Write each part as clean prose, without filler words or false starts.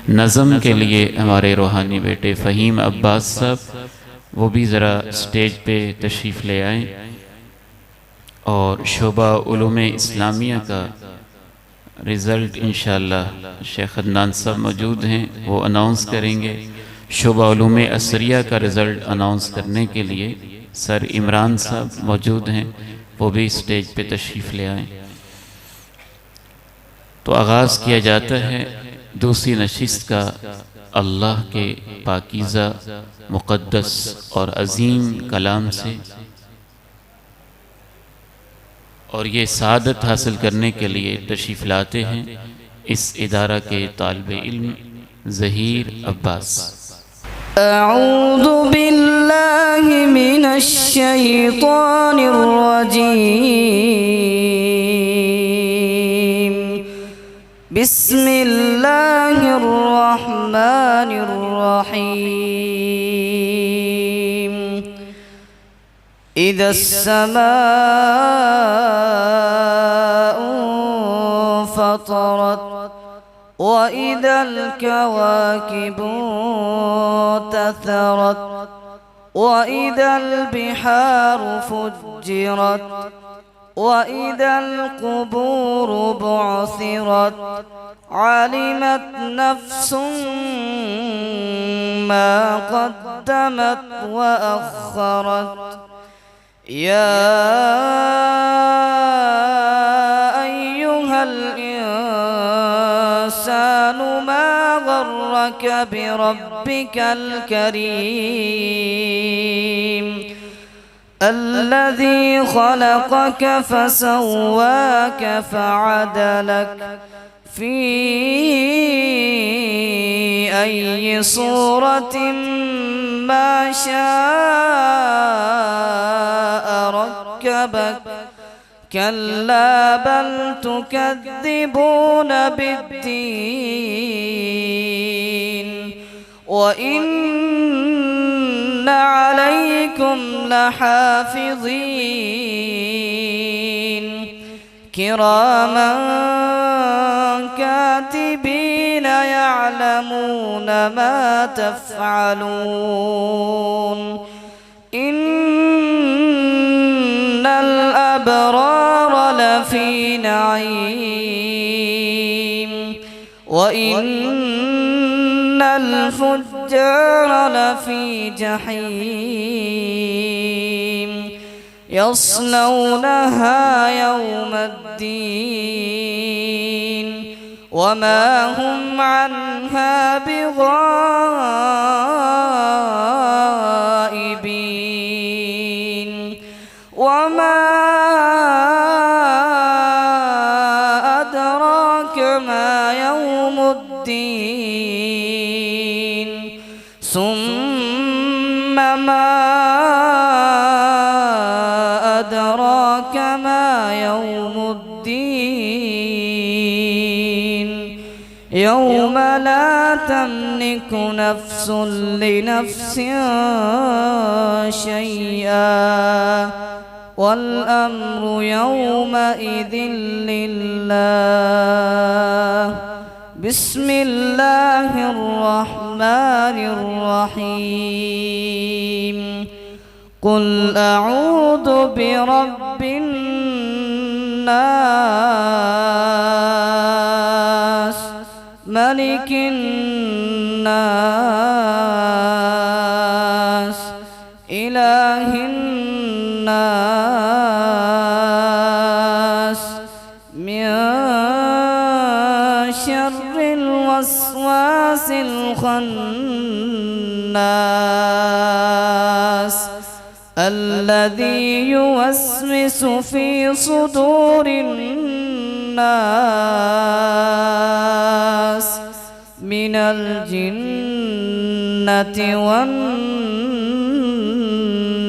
नज़म के लिए हमारे रूहानी बेटे फ़हीम अब्बास साहब, वो भी ज़रा स्टेज पे तशरीफ़ ले आएँ। और शोबा उलूम इस्लामिया का रिज़ल्ट इंशाअल्लाह शेख अदनान साहब मौजूद हैं, वो अनाउंस करेंगे। शोबा उलूम असरिया का रिज़ल्ट अनाउंस करने के लिए सर इमरान साहब मौजूद हैं, वो भी स्टेज पे तशरीफ़ ले आएँ। तो आगाज़ किया जाता है दूसरी नशिस्त का अल्लाह के पाकीज़ा मुक़द्दस और अज़ीम कलाम से। और ये सादत हासिल करने के लिए तशरीफ़ लाते हैं इस इदारा के तालिब इल्म ज़हीर अब्बास। अऊज़ु बिल्लाहि मिनश शैतानिर रजीम। बिस्मिल्लाहिर रहमानिर रहीम। इज़ा अस्समाउ फतरत वइज़ा अलकवाकिबु तथरत वइज़ा अलबिहारु फुज्जिरत वइज़ा अलकुबूरु बुअसिरत अलिमत नफ्सुम मा क़द्दमत व अख़रत। या अय्युहल इंसानु मा गर्रक बिरब्बिकल करीम अल्लज़ी ख़लक़क फसव्वाक फ़अदलक फ़ी अय्यि सूरतिन मा शाअ रक्कबक। कल्ला बल तुकद्दिबून बिद्दीन व इन्न अलैकुम लहाफ़िज़ीन किरामन कातिबीन यअलमून मा तफ़अलून। इन्नल अबरार लफ़ी नईम व इन्नल फुज्जार लफ़ी जहीम यस्लौनहा यौमद्दीन वमा हुम अन्हा बिगाइबीन। वमा अदराक मा यौमुद्दीन सुम्मा मा अदराक मा यौमुद्दीन यौम ला तमलिकु नफ्सुन लिनफ्सिन शैआ वल अम्रु यौमइज़िन लिल्लाह। बिस्मिल्लाहिर रहमानिर रहीम। कुल अऊज़ु बिरब्बिन नास मलिकिन नास इलाहिन नास मिन शर्रिल वस्वासिल खन्नास अल्लज़ी युवस्विसु फ़ी सुदूरिन नास मिनल जिन्नति वन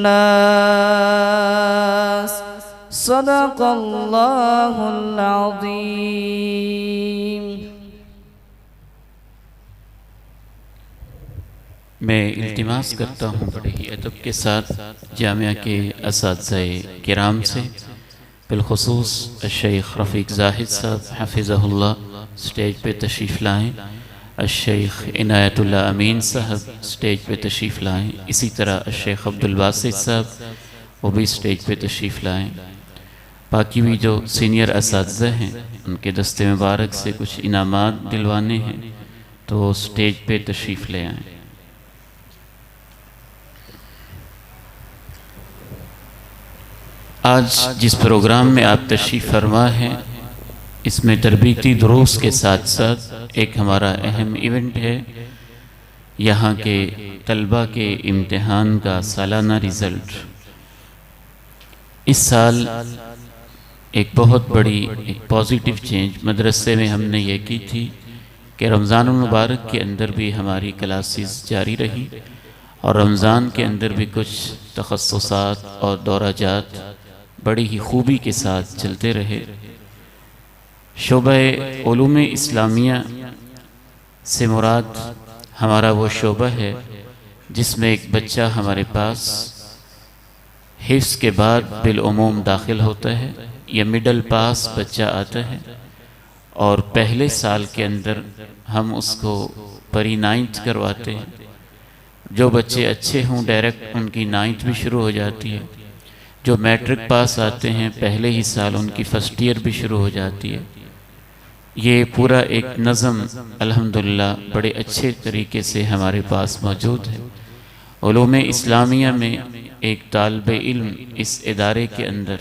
नास। सदक़ल्लाहुल अज़ीम। मैं इल्तिमास करता हूँ बड़े ही अदब के साथ जामिया के असातिज़ाए किराम से, बिलखुसूस शेख रफ़ीक ज़ाहिद साहब हफ़िज़हुल्लाह स्टेज पे तशरीफ़ लाएँ शेख इनायतुल्लाह अमीन साहब स्टेज पे तशरीफ़ लाएँ। इसी तरह शेख अब्दुल बासित साहब वो भी स्टेज पे तशरीफ़ लाएँ। बाकी भी जो सीनियर असातिज़ा हैं उनके दस्ते मुबारक से कुछ इनामात दिलवाने हैं तो स्टेज पे तशरीफ़ ले आएँ। आज जिस प्रोग्राम में आप तशरीफ़ फरमा हैं इसमें तरबीती दुरूस के साथ साथ एक हमारा अहम इवेंट है। यहाँ के तलबा के इम्तिहान का सालाना रिज़ल्ट। इस साल एक बहुत बड़ी एक पॉजिटिव चेंज मदरसे में हमने ये की थी कि रमज़ान मुबारक के अंदर भी हमारी क्लासेस जारी रही और रमज़ान के अंदर भी कुछ तखस्सुसात और दौराजात बड़ी ही खूबी के साथ चलते रहे। शोबे उलूम इस्लामिया से मुराद हमारा वो शोबा है जिसमें एक बच्चा हमारे पास हिफ्ज़ के बाद बिलउमूम दाखिल होता है या मिडल पास बच्चा आता है और पहले साल के अंदर हम उसको परी 9th करवाते हैं। जो बच्चे अच्छे हों डायरेक्ट उनकी 9th भी शुरू हो जाती है। जो मैट्रिक पास आते हैं पहले ही साल उनकी फ़र्स्ट ईयर भी शुरू हो जाती है। ये पूरा एक नज़म अल्हम्दुलिल्लाह बड़े अच्छे तरीके से हमारे पास मौजूद है। उलूम इस्लामिया में एक तालिब इल्म इस इदारे के अंदर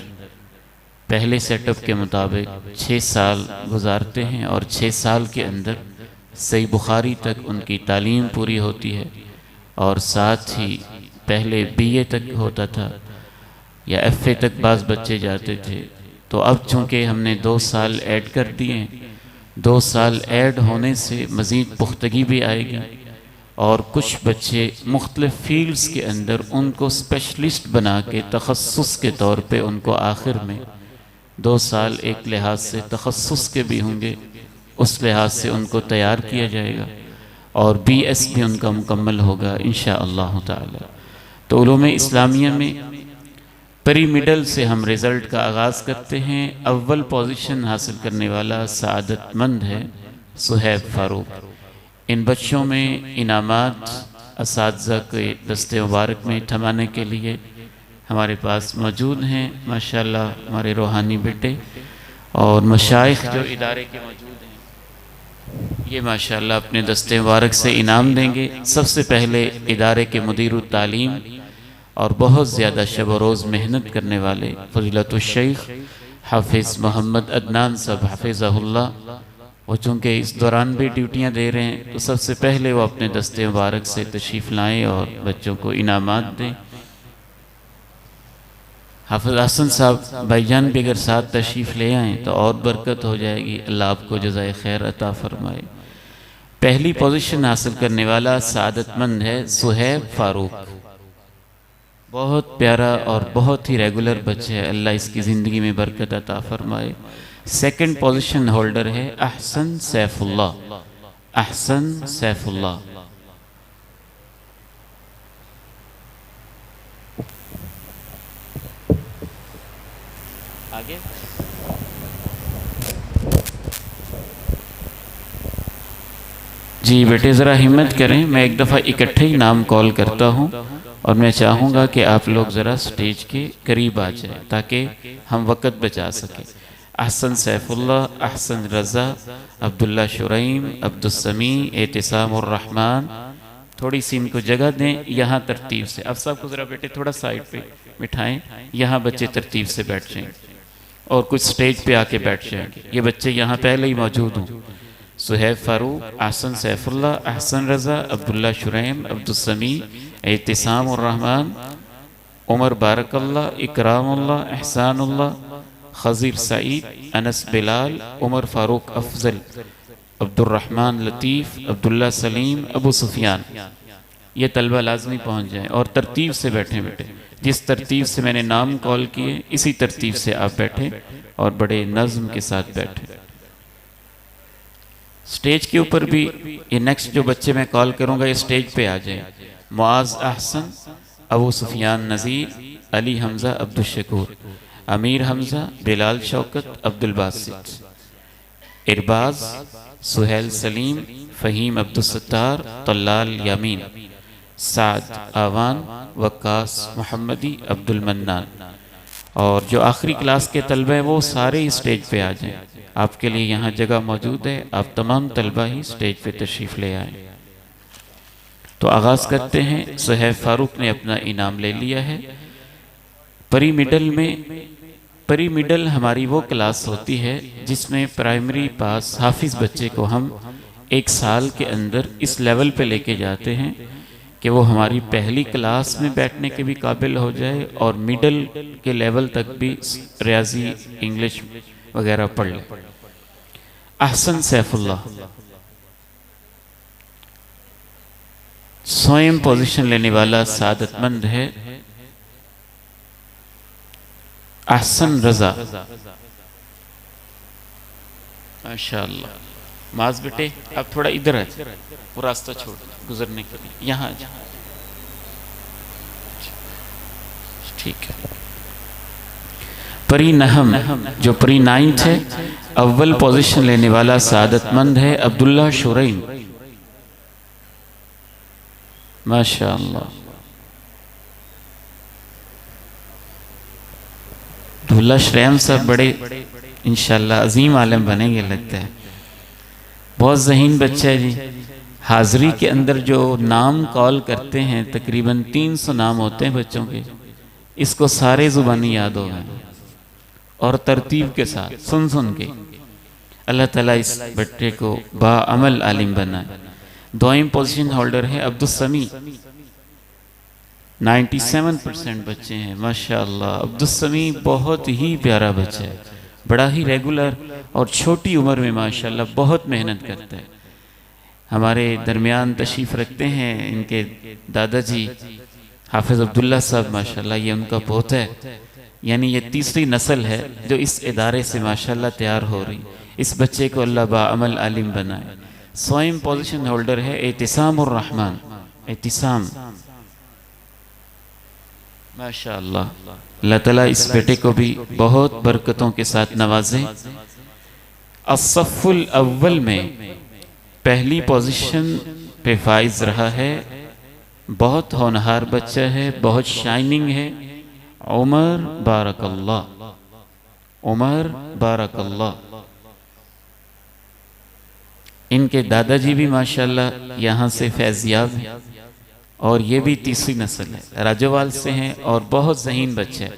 पहले सेटअप के मुताबिक 6 साल गुजारते हैं और 6 साल के अंदर सही बुखारी तक उनकी तालीम पूरी होती है और साथ ही पहले BA तक होता था या FA तक बाज़ बच्चे जाते थे। तो अब चूँकि हमने 2 साल ऐड कर दिए, 2 साल ऐड होने से मज़ीद पुख्तगी भी आएगी और कुछ बच्चे मुख्तलिफ़ फ़ील्ड्स के अंदर उनको स्पेशलिस्ट बना के तखस्सुस के तौर पे उनको आखिर में 2 साल एक लिहाज से तखस्सुस के भी होंगे, उस लिहाज से उनको तैयार किया जाएगा और BS भी उनका मुकम्मल होगा इंशाअल्लाह ताला। तो उलूम इस्लामिया में प्री मिडल से हम रिज़ल्ट का आगाज़ करते हैं। अव्वल पोजीशन हासिल करने वाला सआदतमंद है सुहैब फ़ारूक। इन बच्चों में इनामात असातिज़ा के दस्ते मुबारक में थमाने के लिए हमारे पास मौजूद हैं माशाअल्लाह हमारे रूहानी बेटे और मशाइख जो इदारे के मौजूद हैं। ये माशाअल्लाह अपने दस्ते मुबारक से इनाम देंगे। सबसे पहले इदारे के मुदीरुत तालीम और बहुत ज़्यादा शब व रोज़ मेहनत करने वाले फ़ज़ीलतुल शेख हाफिज़ मोहम्मद अदनान साहब हाफिज़हुल्लाह, वो चूँकि इस दौरान भी ड्यूटियाँ दे रहे हैं तो सबसे पहले वो अपने दस्ते मुबारक से तशरीफ़ लाएँ और बच्चों को इनामात दें। हाफिज़ हसन साहब भाईजान भी अगर साथ तशरीफ़ ले आएँ तो और बरकत हो जाएगी। अल्लाह आपको जज़ाए खैर अता फ़रमाए। पहली पोजीशन हासिल करने वाला सआदतमंद है सुहैब फ़ारूक। बहुत प्यारा और बहुत ही रेगुलर बच्चे है, अल्लाह इसकी ज़िंदगी में बरकत अता फ़रमाए। सेकंड पोजीशन होल्डर है अहसन सैफुल्लाह। अहसन सैफुल्लाह आगे जी बेटे ज़रा हिम्मत करें। मैं एक दफ़ा इकट्ठे ही नाम कॉल करता हूँ और मैं चाहूँगा कि आप लोग ज़रा स्टेज के करीब आ जाएं ताकि हम वक़्त बचा सकें। अहसन सैफुल्लाह, अहसन रज़ा, अब्दुल्ला शुरैम, अब्दुस्समी, एतिसामुर रहमान। थोड़ी सी इनको जगह दें यहाँ तरतीब से। अब सबको ज़रा बेटे थोड़ा साइड पे बिठाएं, यहाँ बच्चे तरतीब से बैठ जाएँ और कुछ स्टेज पे आके बैठ जाएंगे। ये बच्चे यहाँ पहले ही मौजूद हों। सुहैब फ़ारूक, अहसन सैफुल्लाह, अहसन रज़ा, अब्दुल्ला शुरैम, अब्दुस्समी, एतिसामुर रहमान, उमर बारकल्ला, इकरामुल्लाह, एहसानुल्लाह, खज़ीर सईद, अनस बिलाल, उमर फ़ारूक अफजल, अब्दुर्रहमान लतीफ़, अब्दुल्ला सलीम, अबू सुफियान। ये तलबा लाजमी पहुँच जाएँ और तरतीब से बैठें बेटे। जिस तरतीब से मैंने नाम कॉल किए इसी तरतीब से आप बैठें और बड़े नज़्म के साथ बैठें। स्टेज के ऊपर भी ये नेक्स्ट जो बच्चे मैं कॉल करूँगा ये स्टेज पे आ जाए। मुआज़ अहसन, अबू सुफियान नज़ीर, अली हमज़ा, अब्दुल शकूर, अमीर हमज़ा, बिलाल शौकत, अब्दुल बासित, इरबाज, सुहेल सलीम, फ़हीम अब्दुलसत्तार, तल्लाल यामीन, साद आवान, वक्कास मोहम्मदी, अब्दुल मन्नान। और जो आखिरी क्लास के तलबे हैं वो सारे स्टेज पे आ जाएं। आपके लिए यहाँ जगह मौजूद है, आप तमाम तलबा ही स्टेज पे तशरीफ़ ले आएँ। तो आगाज़ करते हैं। सुहैब फ़ारूक ने अपना इनाम ले लिया है। परी मिडल हमारी वो क्लास होती है जिसमें प्राइमरी पास हाफिज़ बच्चे को हम 1 साल के अंदर इस लेवल पे लेके जाते हैं कि वो हमारी पहली क्लास में बैठने के भी काबिल हो जाए और मिडल के लेवल तक भी रियाजी, इंग्लिश वगैरह पढ़ ले। अहसन सैफुल्लाह स्वयं पोजीशन लेने वाला सादतमंद है। अहसन रजा, माशाअल्लाह। माज बेटे अब थोड़ा इधर है, वो रास्ता छोड़ गुजरने के लिए यहाँ ठीक है। परी नहम जो परी 9th है, अव्वल पोजीशन लेने वाला सादतमंद है अब्दुल्ला शुरैम, माशाअल्लाह। अब्दुल्ला शुरैम साहब बड़े इंशाअल्लाह अजीम आलम बनेंगे लगता है। बहुत ज़हीन बच्चा है जी। हाज़री के अंदर जो नाम कॉल करते हैं तकरीबन 300 नाम होते हैं बच्चों के, इसको सारे ज़ुबानी याद हो गए और तरतीब के साथ सुन सुन के। अल्लाह ताला इस बच्चे को बाअमल आलिम बनाए। दोयम पोजीशन होल्डर है अब्दुल समी, 97% बच्चे हैं माशाअल्लाह। अब्दुल समी बहुत ही प्यारा बच्चा है, बड़ा ही रेगुलर और छोटी उम्र में माशाअल्लाह बहुत मेहनत करता है। हमारे दरमियान तशरीफ़ रखते हैं इनके दादाजी हाफिज़ अब्दुल्ला साहब, माशाअल्लाह ये उनका पोता है। यानी ये तीसरी नस्ल है जो इस इदारे से माशाअल्लाह तैयार हो रही। इस बच्चे को अल्लाह बाअमल आलिम बनाए। स्वयं पोजीशन होल्डर है एहतिसामुर रहमान, एहतिसाम, माशाअल्लाह। अल्लाह ताला इस बेटे को भी बहुत बरकतों के साथ नवाजे। असफ़ुल अव्वल में पहली पोजीशन पे फाइज रहा है, बहुत होनहार बच्चा है, बहुत शाइनिंग है, उमर बारकल्लाह, उमर बारकल्लाह। इनके दादाजी भी माशाअल्लाह यहाँ से फैज़याब हैं और ये भी तीसरी नस्ल है, राजोवाल से हैं और बहुत ज़हीन बच्चा है।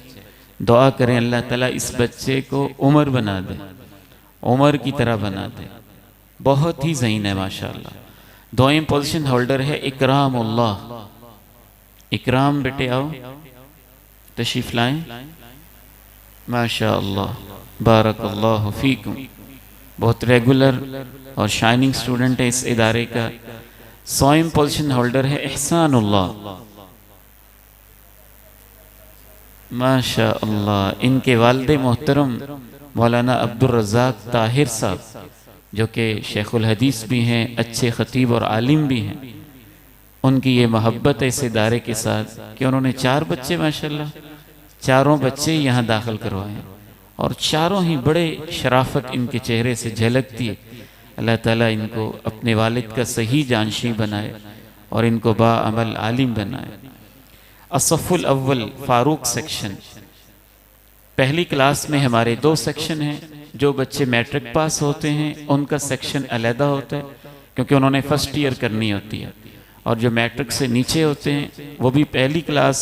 दुआ करें अल्लाह ताला इस बच्चे को उमर बना दे, उमर की तरह बना दे। बहुत ही ज़हीन है माशाअल्लाह। दोयम पोजीशन होल्डर है इकरामुल्लाह, इकराम बेटे आओ तशरीफ लाएं, माशाअल्लाह बारकल्लाहु फीकुम। बहुत रेगुलर और शाइनिंग स्टूडेंट है इस इदारे का। स्वयं पोजीशन होल्डर है एहसानुल्लाह, माशाअल्लाह। इनके वालिद मोहतरम मौलाना अब्दुल रज़ाक ताहिर साहब जो कि शेखुल हदीस भी हैं, अच्छे ख़तीब और आलिम भी हैं, उनकी ये मोहब्बत है इस इदारे के साथ कि उन्होंने 4 बच्चे माशाअल्लाह, चारों बच्चे यहाँ दाखिल करवाए और चारों ही बड़े शराफत इनके चेहरे से झलकती है। अल्लाह ताला इनको अपने वालिद का सही जानशी बनाए और इनको बाअमल आलिम बनाए। असफ़ुल अव्वल फ़ारूक सेक्शन, पहली क्लास में हमारे 2 सेक्शन हैं। जो बच्चे मैट्रिक पास होते हैं उनका सेक्शन अलहदा होता है क्योंकि उन्होंने फर्स्ट ईयर करनी होती है, और जो मैट्रिक से नीचे होते हैं वो भी पहली क्लास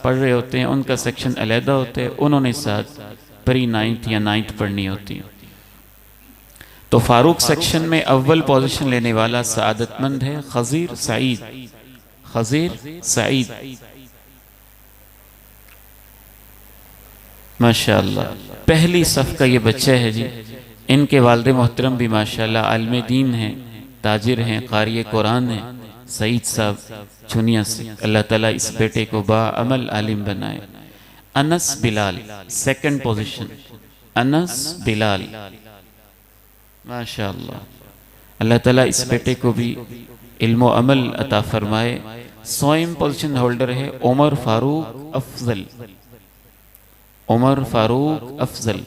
पढ़ रहे होते हैं, उनका सेक्शन अलहदा होता है, उन्होंने साथ प्री 9th या 9th पढ़नी होती है। तो फ़ारूक सेक्शन में अव्वल पोजीशन लेने वाला सआदतमंद है खज़ीर सईद, खज़ीर सईद, माशाअल्लाह। पहली सफ़ का ये बच्चा है जी। इनके वालिद मोहतरम भी माशाअल्लाह आलिम दीन हैं, ताजिर हैं, क़ारी कुरान हैं, सईद साहब चुनिया से। अल्लाह ताला इस बेटे को बाअमल आलिम बनाए। अनस बिलाल सेकंड पोजीशन, अनस बिलाल, माशाअल्लाह। अल्लाह ताला इस बेटे को भी इल्म व अमल अता फरमाए। स्वयं पोजीशन होल्डर है उमर फारूक अफजल, उमर फारूक अफजल,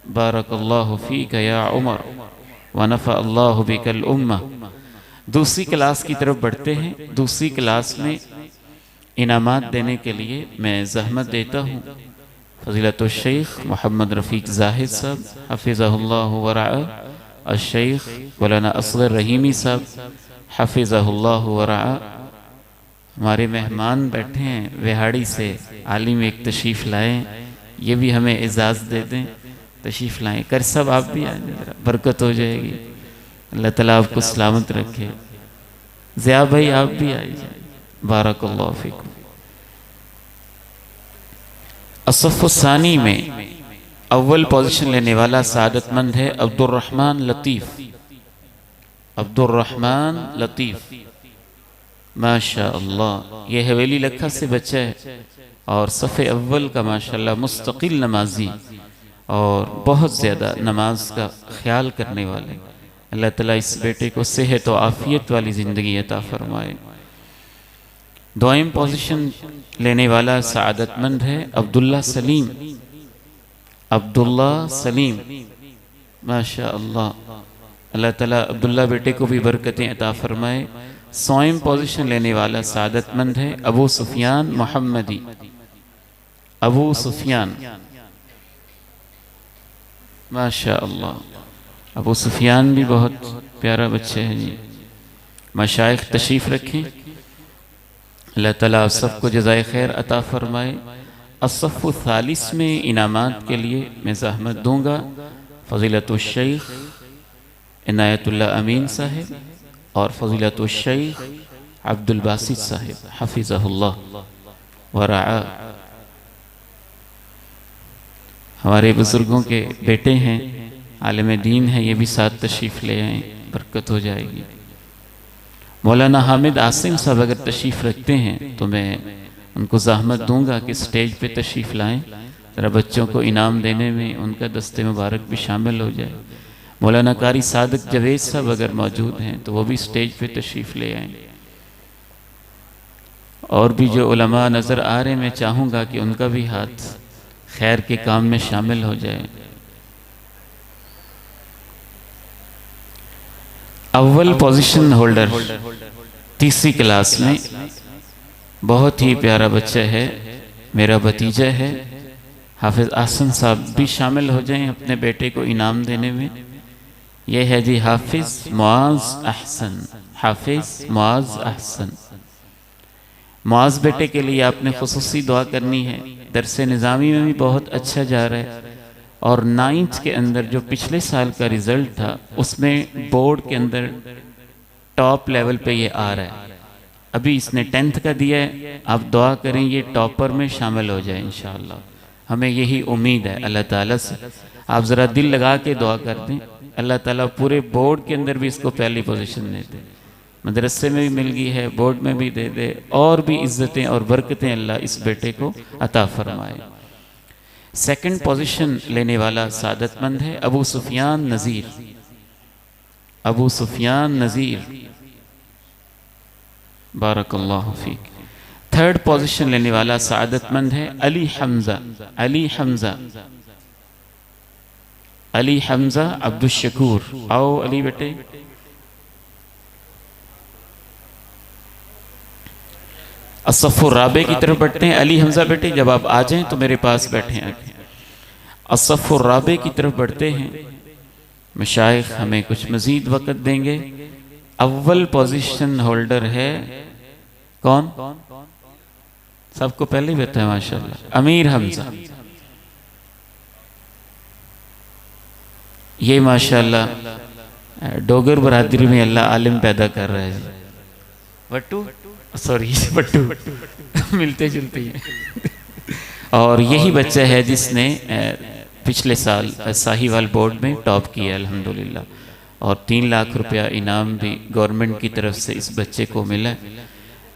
बारकल्लाहु फीक या उमर। व नफ़अ अल्लाहु बिकल उम्मा। दूसरी क्लास की तरफ बढ़ते हैं। दूसरी क्लास में इनामात देने के लिए मैं ज़हमत देता हूँ फ़ज़ीलतुल शेख मोहम्मद रफ़ीक ज़ाहिद साहब हफ़िज़हुल्लाहु व रआ, अश-शेख मौलाना असग़र रहीमी साहब हफ़िज़हुल्लाहु व रआ। हमारे मेहमान बैठे हैं विहाड़ी से, आलिम एक तशरीफ़ लाएँ, ये भी हमें एजाज़ दे दें, तशरीफ़ लाएँ। कर सब आप भी आए, ज़रा बरकत हो जाएगी, अल्लाह ताला आपको सलामत रखे। ज़िया भाई आप भी आइए, बारकल्लाहु फ़ीकुम। असफ़ुस्सानी में अव्वल पोजीशन लेने वाला सादतमंद है अब्दुर्रहमान लतीफ़। अब्दुर्रहमान लतीफ़ माशा अल्लाह, ये हवेली लखा से बच्चा है और सफ़े अव्वल का माशाल्लाह मुस्तकिल नमाजी और बहुत ज़्यादा नमाज का ख्याल करने वाले। अल्लाह ताला इस बेटे को सेहत और आफ़ियत वाली ज़िंदगी अता फ़रमाए। दोयम पोजीशन लेने वाला सआदतमंद है अब्दुल्ला सलीम। अब्दुल्ला सलीम माशा अल्लाह, अल्लाह ताला अब्दुल्ला बेटे को भी बरकतें अता फ़रमाए। सोयम पोजीशन लेने वाला सआदतमंद है अबू सुफियान मोहम्मदी। अबू सुफियान माशा अल्लाह, अबू सुफियान भी बहुत प्यारा बच्चे हैं जी। मशाइख तशरीफ़ रखें, अल्लाह ताला आप सबको जज़ाए खैर अता फ़रमाए। अस्सफ़्फ़ु थालिस में इनामात के लिए मैं ज़हमत दूँगा फ़ज़ीलतुल शेख इनायतुल्लाह अमीन साहिब और फ़ज़ीलतुल शेख अब्दुल बासित साहिब हफ़िज़हुल्लाह व रआ। हमारे बुज़ुर्गों के बेटे हैं, आलिम दीन है, ये भी साथ तशरीफ़ ले आएँ, बरकत हो जाएगी। मौलाना हामिद आसिम साहब अगर तशरीफ़ रखते हैं तो मैं उनको ज़हमत दूंगा कि स्टेज पे तशरीफ़ लाएं, ज़रा बच्चों को इनाम देने में उनका दस्ते मुबारक भी शामिल हो जाए। मौलाना कारी सादिक जवेद साहब अगर मौजूद हैं तो वो भी स्टेज पे तशरीफ़ ले आएँ। और भी जो उलमा नज़र आ रहे हैं, मैं चाहूँगा कि उनका भी हाथ खैर के काम में शामिल हो जाए। अव्वल पोजीशन होल्डर तीसरी क्लास में बहुत ही प्यारा बच्चा है, मेरा भतीजा है, हाफिज आसन साहब भी शामिल हो जाएं अपने बेटे को इनाम देने में। यह है जी हाफिज मुआज़ अहसन। हाफिज मुआज़ अहसन, मुआज़ बेटे के लिए आपने खुसूसी दुआ करनी है। दरसे निज़ामी में भी बहुत अच्छा जा रहा है और 9th के अंदर जो पिछले साल का रिज़ल्ट था उसमें बोर्ड के अंदर टॉप लेवल पे ये आ रहा है। अभी इसने 10th का दिया है, आप दुआ करें ये टॉपर में शामिल हो जाए इंशाअल्लाह, हमें यही उम्मीद है अल्लाह ताला से। आप ज़रा दिल लगा के दुआ कर दें, अल्लाह ताला पूरे बोर्ड के अंदर भी इसको पहली पोजीशन दे दे, मदरसे में भी मिल गई है, बोर्ड में भी दे दे, और भी इज़्ज़तें और बरकतें अल्लाह इस बेटे को अता फरमाए। सेकंड पोजीशन लेने वाला सादतमंद है अबू सुफियान नज़ीर। अबू सुफियान नज़ीर बारकल्लाहु फीक। थर्ड पोजीशन लेने वाला सादतमंद है अली हमजा। अली हमजा, अली हमजा अब्दुल शकूर। आओ अली बेटे। असफ़ुर राबे की तरफ बढ़ते हैं। अली हमजा बेटे जब आप आ जाएं तो मेरे पास बैठे आगे। असफ़ुर राबे की तरफ बढ़ते हैं। मशाइख हमें कुछ मजीद वक़्त देंगे। अव्वल पोजीशन होल्डर है कौन? सबको पहले ही बताया माशाल्लाह, अमीर हमजा। ये माशाल्लाह डोगर बरादरी में अल्लाह आलिम पैदा कर रहा है। बट्टू, सॉरी बट्टू मिलते जुलते हैं। और यही बच्चा है जिसने पिछले साल साहिवाल बोर्ड में टॉप किया अल्हम्दुलिल्लाह, और 3 लाख रुपया इनाम भी गवर्नमेंट की तरफ से इस बच्चे को मिला।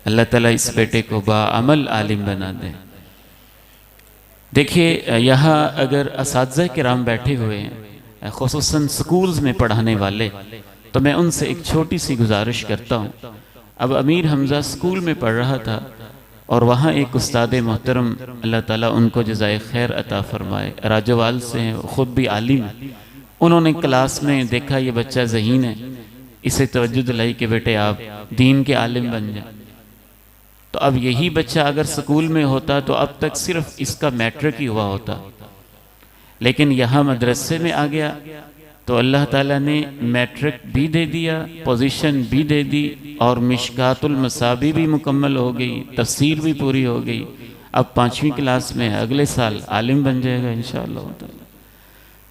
अल्लाह ताला इस बेटे को बाअमल आलिम बना दे। देखिए यहाँ अगर असातिज़ा किराम बैठे हुए हैं, ख़ुसूसन स्कूल्स में पढ़ाने वाले, तो मैं उनसे एक छोटी सी गुजारिश करता हूँ। अब अमीर हमज़ा स्कूल में पढ़ रहा था और वहाँ एक उस्ताद मोहतरम, अल्लाह ताला उनको जज़ाए खैर अता फ़रमाए, राजोवाल से हैं, ख़ुद भी आलिम, उन्होंने क्लास में देखा ये बच्चा ज़हीन है, इसे तवज्जो दिलाई कि बेटे आप दीन के आलिम बन जाए। तो अब यही बच्चा अगर स्कूल में होता तो अब तक सिर्फ इसका मैट्रिक ही हुआ होता, लेकिन यहाँ मदरसे में आ गया तो अल्लाह ताला ने मैट्रिक भी दे दिया, पोजीशन भी दे दी, और मिशकातुल मसाबी भी मुकम्मल हो गई, तफसीर भी पूरी हो गई। अब 5वीं क्लास में है, अगले साल आलिम बन जाएगा इंशाअल्लाह ताला।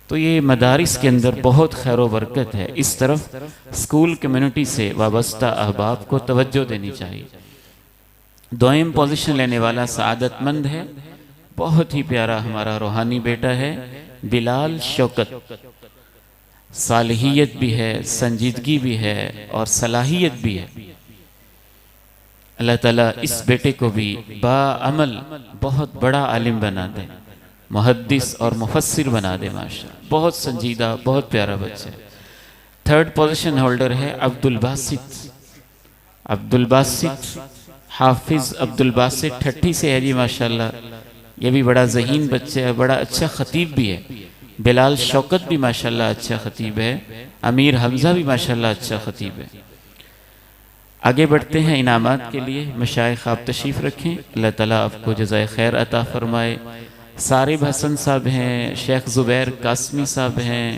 तो ये मदारिस के अंदर बहुत खैर व बरकत है। इस तरफ स्कूल कम्युनिटी से वाबस्ता अहबाब को तवज्जो देनी चाहिए। दोयम पोजीशन लेने वाला सआदतमंद है, बहुत ही प्यारा हमारा रूहानी बेटा है बिलाल शौकत। सालहियत भी है, संजीदगी भी है और सलाहियत भी है। अल्लाह ताला इस बेटे को भी बाअमल बहुत बड़ा आलिम बना दे, मुहद्दिस और मुफस्सिर बना दे माशाअल्लाह। बहुत संजीदा, बहुत प्यारा बच्चा है। 3rd पोजीशन होल्डर है अब्दुल बासित। अब्दुल बासित हाफिज अब्दुल बासित ठट्ठी से है जी माशाअल्लाह। ये भी बड़ा ज़हीन बच्चा है, बड़ा अच्छा खतीब भी है। बिलाल शौकत भी माशाअल्लाह अच्छा खतीब है। अमीर हमज़ा भी माशाअल्लाह अच्छा खतीब है। आगे बढ़ते हैं इनामात के लिए। मशाइख आप तशरीफ़ रखें, अल्लाह ताला आपको जज़ाए खैर अता फ़रमाए। सारिब हसन साहब हैं, शेख ज़ुबैर कासमी साहब हैं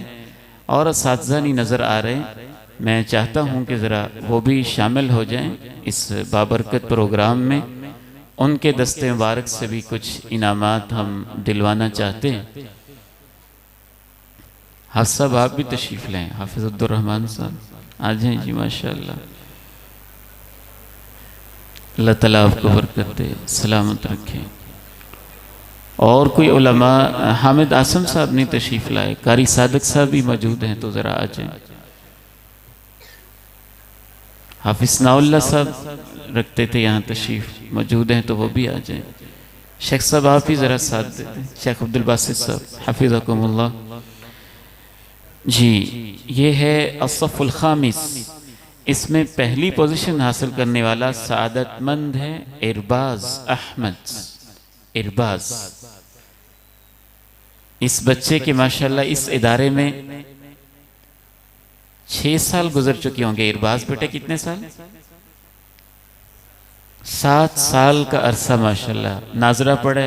और असातिज़ा नहीं नज़र आ रहे। मैं चाहता हूँ कि ज़रा वो भी शामिल हो जाएं इस बाबरकत प्रोग्राम में। उनके दस्ते मुबारक से भी कुछ इनामात हम दिलवाना चाहते हैं। हाफ़िज़ साहब आप भी तशरीफ़ लें, हाफिज़ अब्दुर्रहमान साहब आ जाएं जी माशाअल्लाह। अल्लाह ताला आपको बरकत दे, सलामत रखें। और कोई उलमा, हामिद आसम साहब नहीं तशरीफ़ लाए, कारी सादक साहब भी मौजूद हैं, तो ज़रा आ जाएं। हाफिज़ नाउल्लाह साहब रखते थे यहाँ तशरीफ़, मौजूद हैं तो वो भी आ जाएं। शेख साहब आप ही ज़रा साथ देते, शेख अब्दुल बासित साहब हफ़िज़कुमुल्लाह जी। ये है अस्सफ़ुल ख़ामिस। इसमें पहली पोजीशन हासिल करने वाला सआदतमंद है इरबाज अहमद। इरबाज, इस बच्चे के माशाल्लाह इस इदारे में 6 साल गुजर चुके होंगे। इरबाज बेटे कितने साल? 7 साल का अरसा माशाल्लाह। नाजरा पढ़े,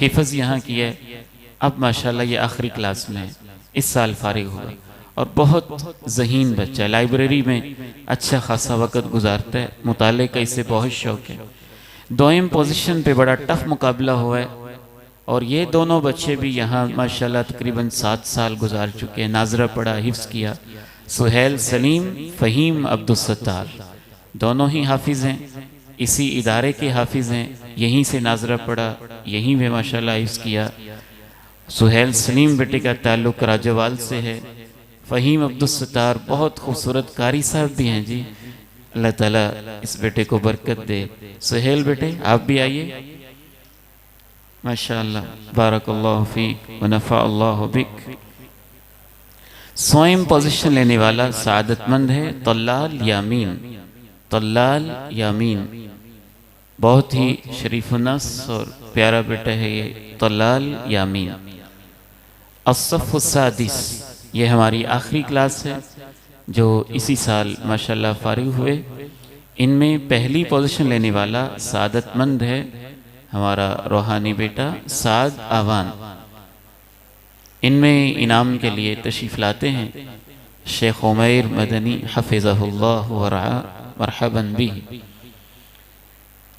हिफ्ज़ यहाँ किया है, अब माशाल्लाह ये आखिरी क्लास में है, इस साल फारिग हुआ और बहुत ज़हीन बच्चा है। लाइब्रेरी में अच्छा खासा वक़्त गुजारता है, मुताले का इसे बहुत शौक़ है। दोयम पोजीशन पे बड़ा टफ मुकाबला हुआ है और ये दोनों बच्चे भी यहाँ माशाल्लाह तकरीबन 7 साल गुजार चुके हैं। नाजरा पढ़ा, हिफ्ज़ किया। सुहेल सलीम, फ़हीम अब्दुस्सत्तार दोनों ही हाफिज़ हैं, इसी इदारे के हाफिज़ हैं। यहीं से नाजरा पढ़ा, यहीं पे माशाल्लाह हिफ्ज़ किया। सुहेल सलीम बेटे का ताल्लुक़ राजवाल से है। फ़हीम अब्दुस्सत्तार बहुत खूबसूरत कारी साहब भी हैं जी। अल्लाह ताला इस बेटे को बरकत दे। सुहेल बेटे आप भी आइए माशाअल्लाह, बारकल्लाहु फीक व नफ़अल्लाहु बिक। स्वयं पोजीशन लेने वाला सआदतमंद है तल्लाल यामीन। तल्लाल यामीन बहुत ही शरीफुन्नस और प्यारा बेटा है ये तल्लाल यामीन। अस्सफ़ुस्सादिस, ये हमारी आखिरी क्लास है जो इसी साल माशाल्लाह फारिग हुए। इनमें पहली पोजीशन लेने वाला सआदतमंद है हमारा रूहानी बेटा साद आवान। इनमें इनाम के लिए तशरीफ़ लाते हैं शेख उमैर मदनी हफ़िज़हुल्लाह व रआ, मरहबन बिही।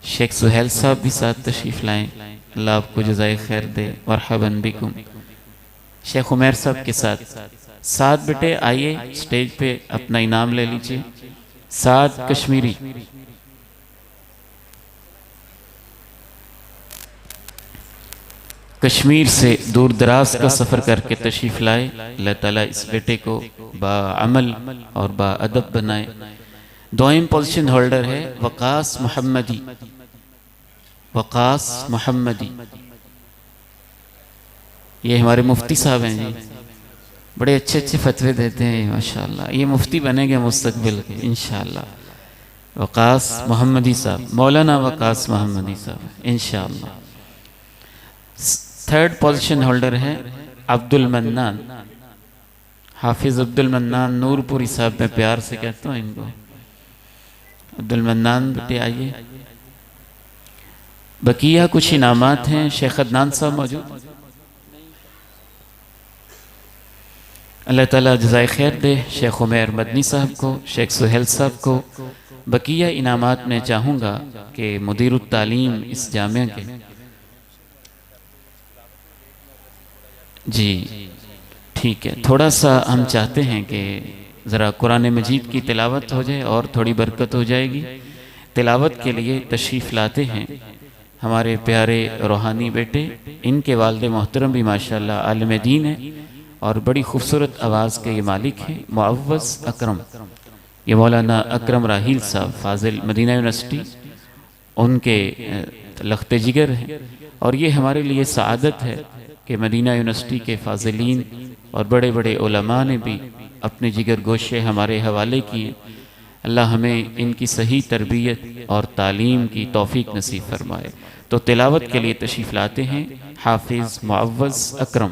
शेख सुहेल साहब भी साथ तशरीफ़ लाएँ, अल्लाह आपको जज़ाए खैर दे, मरहबन बिकुम। शेख उमैर साहब के साथ बेटे आइए स्टेज पे अपना इनाम ले लीजिए। साद कश्मीरी, कश्मीर से दूर दराज का सफ़र करके तशरीफ़ लाए। अल्लाह ताला इस बेटे को बाअमल और बाअदब बनाए। दोयम पोजीशन होल्डर है वक़ास मोहम्मदी। वक़ास मोहम्मदी ये हमारे मुफ्ती साहब हैं जी, बड़े अच्छे अच्छे फतवे देते हैं माशाअल्लाह। ये मुफ्ती बनेंगे मुस्तकबिल के इंशाअल्लाह। वक़ास मोहम्मदी साहब, मौलाना वक़ास मोहम्मदी साहब इंशाअल्लाह। 3rd पोजीशन होल्डर है अब्दुल मन्नान हाफिज़ अब्दुल मन्नान नूरपुरी साहब, मैं प्यार से कहता हूँ इनको। अब्दुल मन्नान बेटे आइए। बकिया कुछ इनामात हैं। शेख अदनान साहब मौजूद? अल्लाह ताला जज़ाए खैर दे शेख उमैर मदनी साहब को, शेख सुहेल साहब को। बकिया इनामात में चाहूँगा कि मुदीरुत तालीम इस जामिया के जी ठीक है, थोड़ा सा हम चाहते हैं कि ज़रा कुरान मजीद की तिलावत हो जाए और थोड़ी बरकत हो जाएगी। तिलावत के लिए तशरीफ़ लाते हैं हमारे प्यारे रूहानी बेटे। इनके वालिद मोहतरम भी माशाल्लाह आलिम दीन है और बड़ी खूबसूरत आवाज़ के ये मालिक हैं, मुअव्वज़ अकरम। ये मौलाना अकरम राहील साहब फाजिल मदीना यूनिवर्सिटी, उनके लख्ते जिगर हैं। और ये हमारे लिए सआदत है कि मदीना यूनिवर्सिटी के फाजिलीन और बड़े बड़े उलमा ने भी अपने जिगर गोशे हमारे हवाले किए। अल्लाह हमें इनकी सही तरबियत और तालीम की तौफीक नसीब फरमाए। तो तिलावत के लिए तशरीफ़ लाते हैं हाफिज़ मुअव्वज़ अकरम।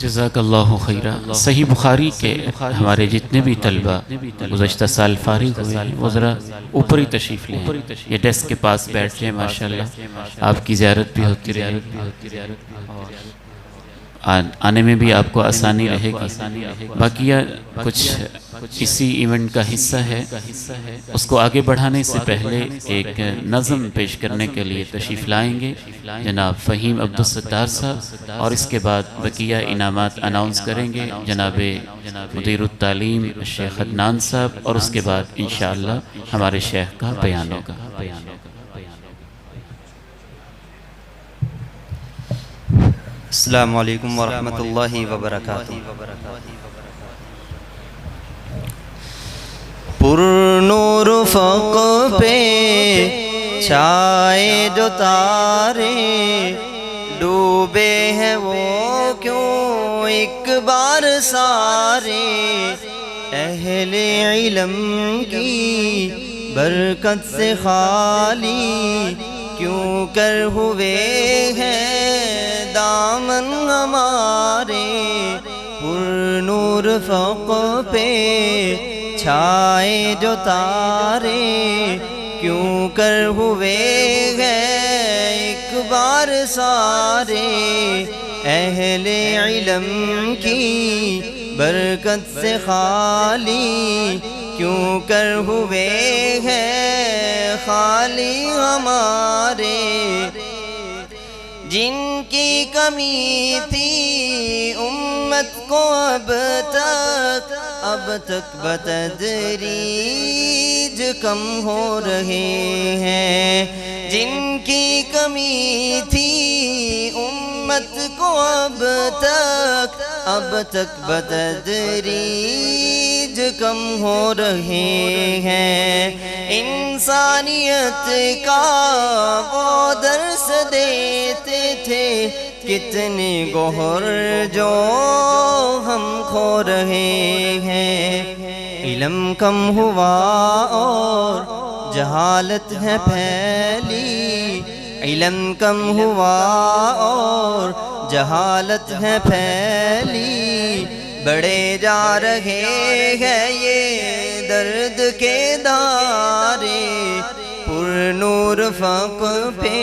जज़ाकल्लाहु खैरा। सही बुखारी के हमारे जितने भी तलबा गुज़श्ता साल फारिग हुए वो ज़रा ऊपरी तशरीफ़ लें, ये डेस्क के पास बैठ जाए, माशाल्लाह आपकी ज़ियारत भी होती रहेगी और आने में भी आपको आसानी रहेगी। बाकी यह कुछ इसी इवेंट का हिस्सा है, उसको आगे बढ़ाने से पहले एक नज़म पेश करने के लिए तशरीफ़ लाएंगे जनाब फ़हीम अब्दुस्सत्तार साहब, और इसके बाद बकिया इनामात अनाउंस करेंगे जनाब मुदीरुत्तालीम शेख अदनान साहब, और उसके बाद इंशाअल्लाह हमारे शेख का बयान होगा। अस्सलामु अलैकुम वरहमतुल्लाहि वबरकातुहू। पुरनूर फ़क़ पे छाए जो तारे, डूबे हैं वो क्यों एक बार सारे, अहले इल्म की बरकत से खाली क्यों कर हुए हैं दामन हमारे। पुरनूर फ़क़ पे छाए जो तारे, क्यों कर हुए हैं एक बार सारे, अहले इल्म की बरकत से खाली क्यों कर हुए हैं खाली हमारे। जिनकी कमी थी उम्मत को अब तक बतदरीज कम हो रहे हैं। जिनकी कमी थी उम्मत को अब तक बतदरीज कम हो रहे हैं। इंसानियत का वो दर्स देते थे कितने गौहर जो हम खो रहे हैं। इल्म कम हुआ और जहालत है फैली, इल्म कम हुआ और जहालत है फैली, बढ़े जा रहे हैं ये दर्द के दारे। पुरनूर फ़क़ पे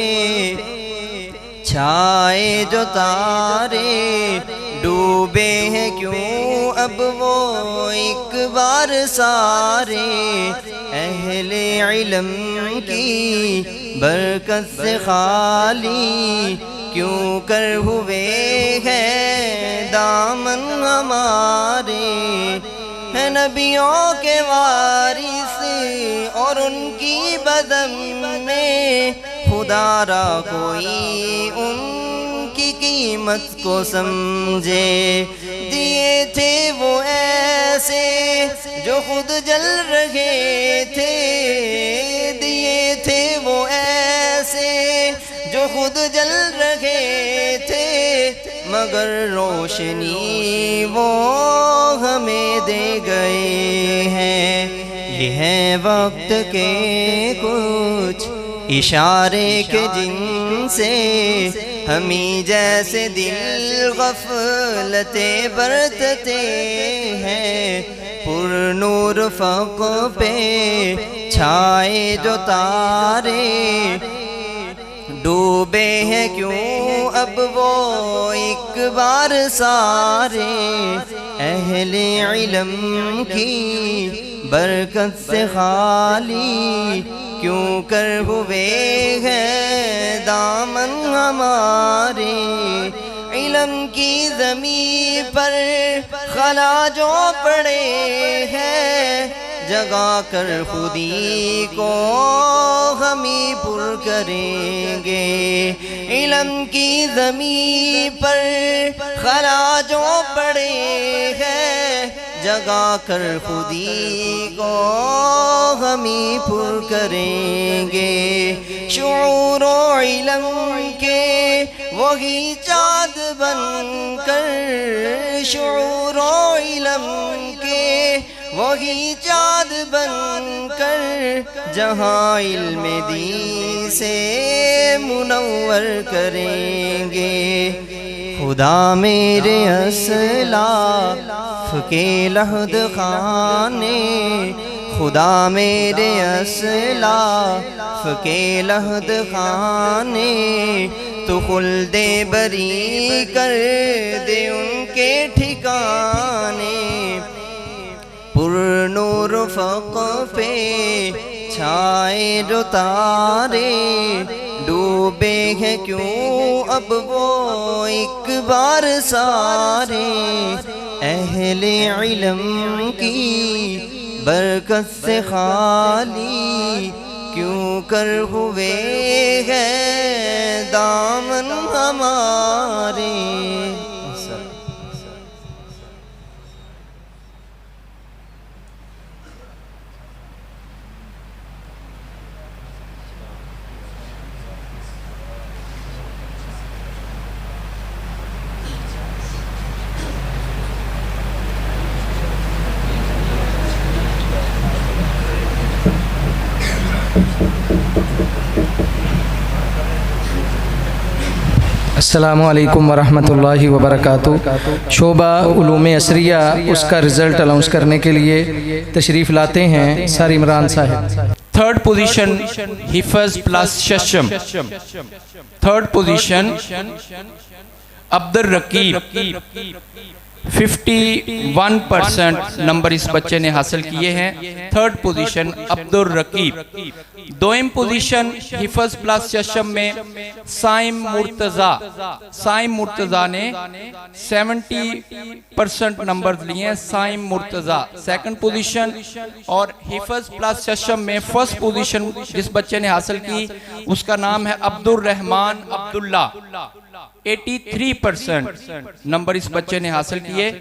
छाए जो तारे, डूबे हैं क्यों अब वो एक बार सारे, अहले इल्म की बरकत से खाली क्यों कर हुए हैं दामन हमारे। है नबियों के वारिस और उनकी बदम में खुदारा कोई उनकी कीमत को समझे। दिए थे वो ऐसे जो खुद जल रहे थे, दिए थे वो ऐसे जो खुद जल रहे थे, मगर रोशनी वो हमें दे गए हैं। ये है वक्त के कुछ इशारे के जिनसे हमी जैसे दिल गफलते बरतते हैं। पुरनूर फ़क़ पे छाए जो तारे, डूबे हैं क्यों अब वो एक बार सारे, अहले इल्म की बरकत से खाली क्यों कर हुए हैं दामन हमारे। इल्म की ज़मीन पर खला जो पड़े हैं, जगा कर खुदी को हमी पुर करेंगे। इल्म की ज़मीन पर खला जो पड़े हैं, जगा कर खुदी को हमी पुर करेंगे। शऊर व इल्म के वही चाँद बन कर, शऊर व इल्म के वही चाँद बन कर जहाँ इल्म दी से मुनव्वर करेंगे। खुदा मेरे असलाफ के लहद खाने, खुदा मेरे असलाफ के लहद खाने, तो खुल्दे बरी कर दे उनके ठिकाने। पुरनूर फ़क़ पे छाए जो तारे, डूबे हैं क्यों अब वो एक बार सारे। अहले इल्म की बरकत से खाली क्यों कर हुए हैं दामन हमारे। अस्सलामु अलैकुम वरहमतुल्लाहि वबरकातुहू। शोबा उलूम असरिया उसका रिज़ल्ट अनाउंस करने के लिए तशरीफ़ लाते हैं सर इमरान साहब। थर्ड पोजीशन हिफज प्लस शशम। Third position Abdul Raqib 51% number इस बच्चे ने हासिल किए हैं। Third position Abdul Raqib. दोइम पोजीशन हिफज प्लस शशम में साइम मुर्तज़ा ने 70% नंबर लिए हैं। Saim Murtaza second position. और हिफज प्लस शशम में फर्स्ट पोजीशन जिस बच्चे ने हासिल की उसका नाम है अब्दुल रहमान अब्दुल्ला। 83% नंबर इस बच्चे ने हासिल किए।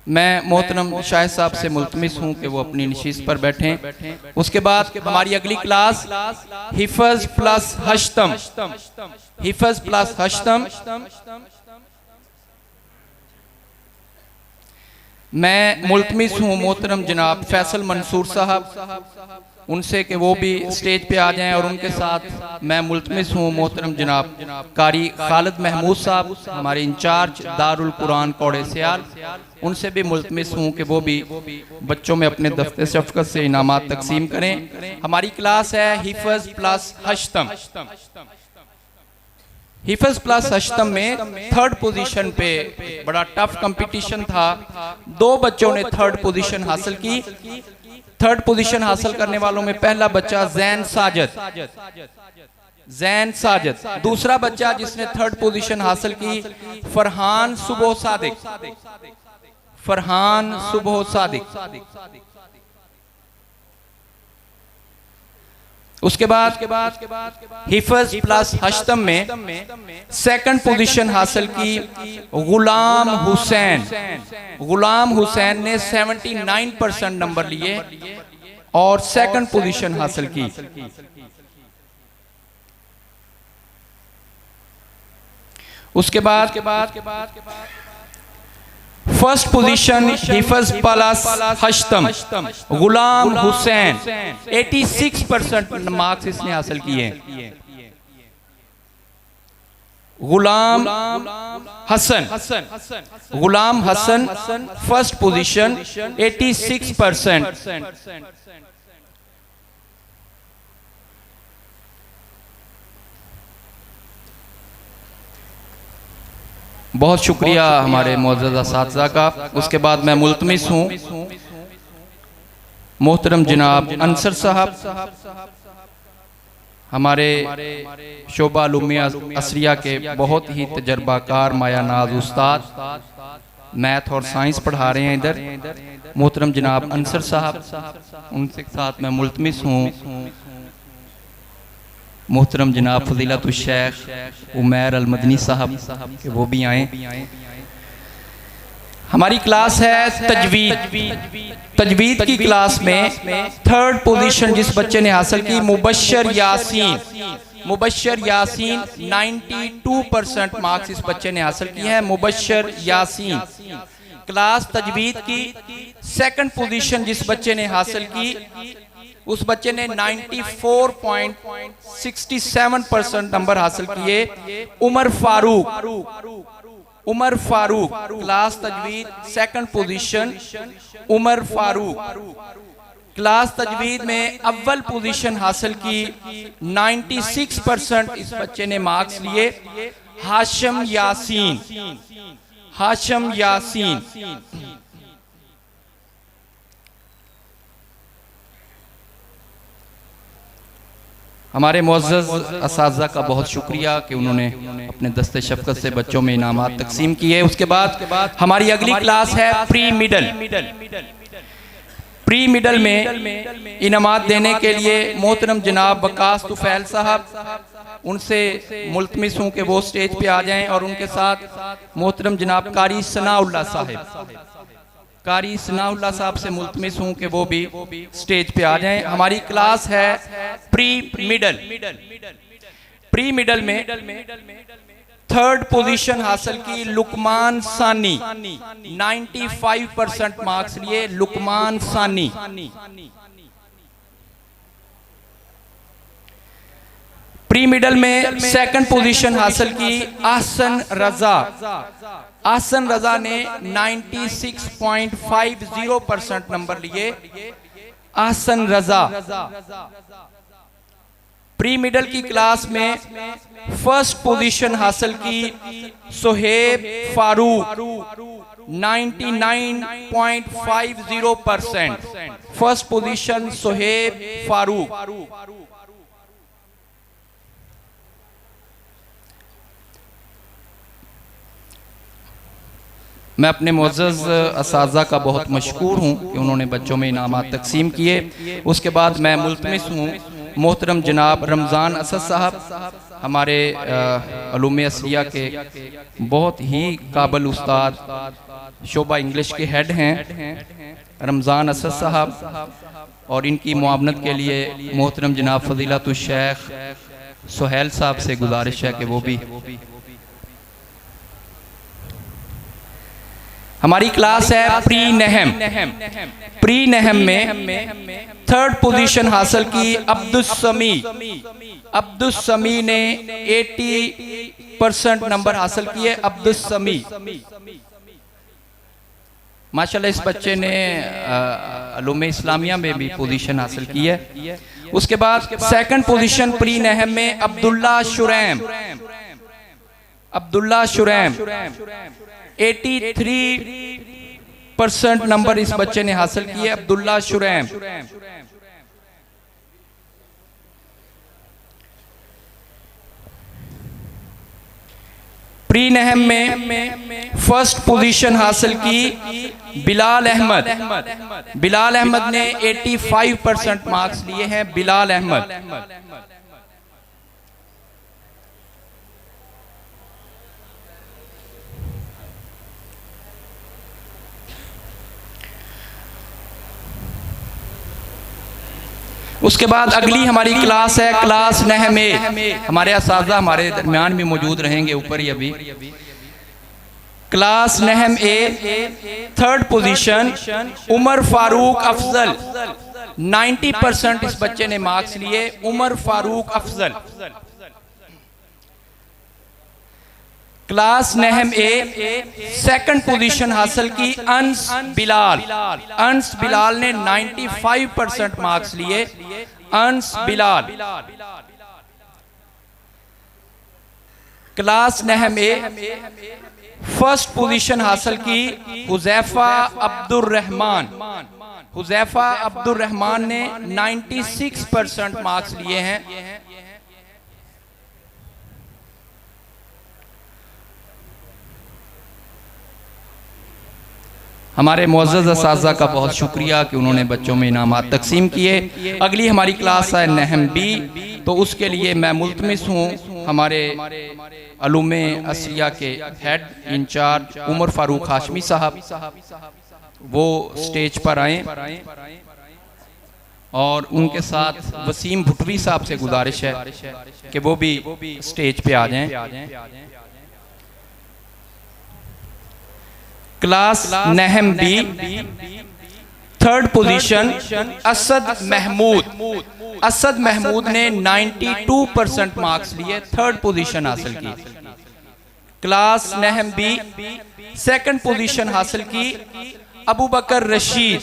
मैं मोहतरम शाहिद साहब से मुल्तमिस हूँ कि वो अपनी नशीस पर बैठें। उसके बाद हमारी अगली क्लास हिफज प्लस हश्तम। हिफज प्लस हश्तम मैं मुल्तमिस हूँ मोहतरम जनाब फैसल मंसूर साहब उनसे कि वो भी स्टेज पे आ जाएं। और उनके साथ मैं मुल्तमिस हूँ मोहतरम जनाब कारी खालिद महमूद साहब हमारे इंचार्ज दारुल कुरान कौड़े सियाल, उनसे भी मुल्तमिस हूँ कि वो भी बच्चों में अपने दफ्तर शफ़क़त से इनामात तकसीम करें। हमारी क्लास है हिफज प्लस हश्तम। हिफज प्लस हश्तम में थर्ड पोजीशन पे बड़ा टफ कंपटीशन था। 2 बच्चों ने थर्ड पोजीशन हासिल की। थर्ड पोजीशन हासिल करने वालों में पहला बच्चा जैन साजिद। दूसरा बच्चा जिसने थर्ड पोजीशन हासिल की फरहान सुबह सादिक। उसके बाद हिफज प्लस हश्तम में सेकंड पोजीशन हासिल की गुलाम हुसैन ने 79% नंबर लिए और सेकंड पोजीशन हासिल की। उसके बाद फर्स्ट पोजीशन हिफज प्लस हश्तम गुलाम हुसैन 86% मार्क्स इसने हासिल किए। गुलाम हसन फर्स्ट पोजीशन 86%। बहुत शुक्रिया हमारे मुअज़्ज़ज़ असातिज़ा का। उसके बाद मैं मुल्तमिस हूँ मोहतरम जनाब अंसर साहब हमारे शोबा उलूम असरिया के बहुत ही तजर्बाकार मायानाज उस्ताद, मैथ और साइंस पढ़ा रहे हैं इधर मोहतरम जनाब अंसर साहब, उनके साथ मैं मुल्तमिस हूँ मोहतरम जनाब फजीलतुश शेख उमैर अल मदनी साहब कि वो भी आएँ। हमारी क्लास है तजवीद। तजवीद की क्लास में थर्ड पोजीशन जिस बच्चे ने हासिल की, मुबश्शिर यासीन। मुबश्शिर यासीन 92% मार्क्स इस बच्चे ने हासिल किए हैं। मुबश्शिर यासीन क्लास तजवीद की सेकंड पोजीशन जिस बच्चे ने हासिल की, उस बच्चे ने 94.67% नंबर हासिल किए। उमर फारूक। उमर फारूक क्लास तजवीद second position, Umar Farooq class तजवीद में अव्वल पोजीशन हासिल की। 96% इस बच्चे ने मार्क्स लिए। हाशिम यासीन। हाशिम यासीन हमारे मुअज़्ज़ज़ असातिज़ा का बहुत शुक्रिया कि उन्होंने अपने दस्ते शफ़क़त से बच्चों में इनामात तकसीम किए। उसके बाद हमारी अगली क्लास है प्री मिडल। प्री मिडल में इनामात देने के लिए मोहतरम जनाब वकास तुफ़ैल साहब, उनसे मुल्तमिस हूँ कि वो स्टेज पे आ जाएं, और उनके साथ मोहतरम जनाब कारी सनाउल्लाह साहब, कारी सनाउल्लाह साहब से मुल्तमिस हूँ कि वो भी स्टेज पे आ जाएं। हमारी क्लास है प्री मिडल। प्री मिडल में थर्ड पोजीशन हासिल की लुकमान सानी। 95% मार्क्स लिए लुकमान सानी। प्री मिडल में सेकंड पोजीशन हासिल की आहसन रजा। आहसन रजा ने 96.50% नंबर लिए। आहसन रजा प्री मिडल की क्लास में फर्स्ट पोजीशन हासिल की सुहेब फारूक। 99.50% first position Suhaib Farooq. मैं अपने मुअज़्ज़ज़ असातिज़ा का बहुत मशकूर हूँ कि उन्होंने बच्चों में इनामात तकसीम किए। उसके बाद मैं मुल्तमिस हूँ मोहतरम जनाब रमज़ान असद साहब, हमारे उलूम असरिया के बहुत ही काबिल उस्ताद, शोबा इंग्लिश के हेड हैं रमज़ान असद साहब, और इनकी मुआवनत के लिए मोहतरम जनाब फ़ज़ीलतुश शेख सुहेल साहब से गुजारिश है कि वो भी। हमारी क्लास है प्री नहम। प्री नहम में थर्ड पोजीशन हासिल की अब्दुस्समी। अब्दुस्समी ने 80% नंबर हासिल किए। अब्दुस्समी माशाल्लाह इस बच्चे ने उलूम इस्लामिया में भी पोजीशन हासिल की है। उसके बाद सेकंड पोजीशन प्री नहम में अब्दुल्ला शुरैम। अब्दुल्ला शुरैम 83% नंबर इस बच्चे ने हासिल किए। अब्दुल्ला शुरैम प्री नहम में फर्स्ट पोजीशन हासिल की बिलाल अहमद। बिलाल अहमद ने 85% मार्क्स लिए हैं। बिलाल अहमद उसके बाद अगली हमारी क्लास है क्लास नहम ए। हमारे असातिज़ा हमारे दरमियान भी मौजूद रहेंगे ऊपर ही अभी। क्लास नहम ए थर्ड पोजीशन उमर फारूक अफजल। 90% इस बच्चे ने मार्क्स लिए। उमर फारूक अफजल क्लास नहम ए सेकंड पोजीशन हासिल की अंस बिलाल। अंस बिलाल ने 95% मार्क्स लिए। अंस बिलाल क्लास नहम ए फर्स्ट पोजीशन हासिल की हुज़ैफा अब्दुर रहमान। हुज़ैफा अब्दुर रहमान ने 96% मार्क्स लिए हैं। हमारे मुअज़्ज़ज़ असातिज़ा का बहुत शुक्रिया कि उन्होंने बच्चों में इनामात तकसीम किए। अगली हमारी क्लास है नहम बी, तो उसके लिए मैं मुल्तमिस हूँ हमारे अलूमे असरिया के हेड इंचार्ज उमर फारूक हाशमी साहब, वो स्टेज पर आए और उनके साथ वसीम भुटवी साहब से गुजारिश है कि वो भी स्टेज पे आ जाएं। क्लास नहम B, third position Asad Mahmood. Asad Mahmood ने 92% मार्क्स लिए, थर्ड पोजीशन हासिल की। क्लास नहम बी सेकंड पोजीशन हासिल की अबू बकर रशीद।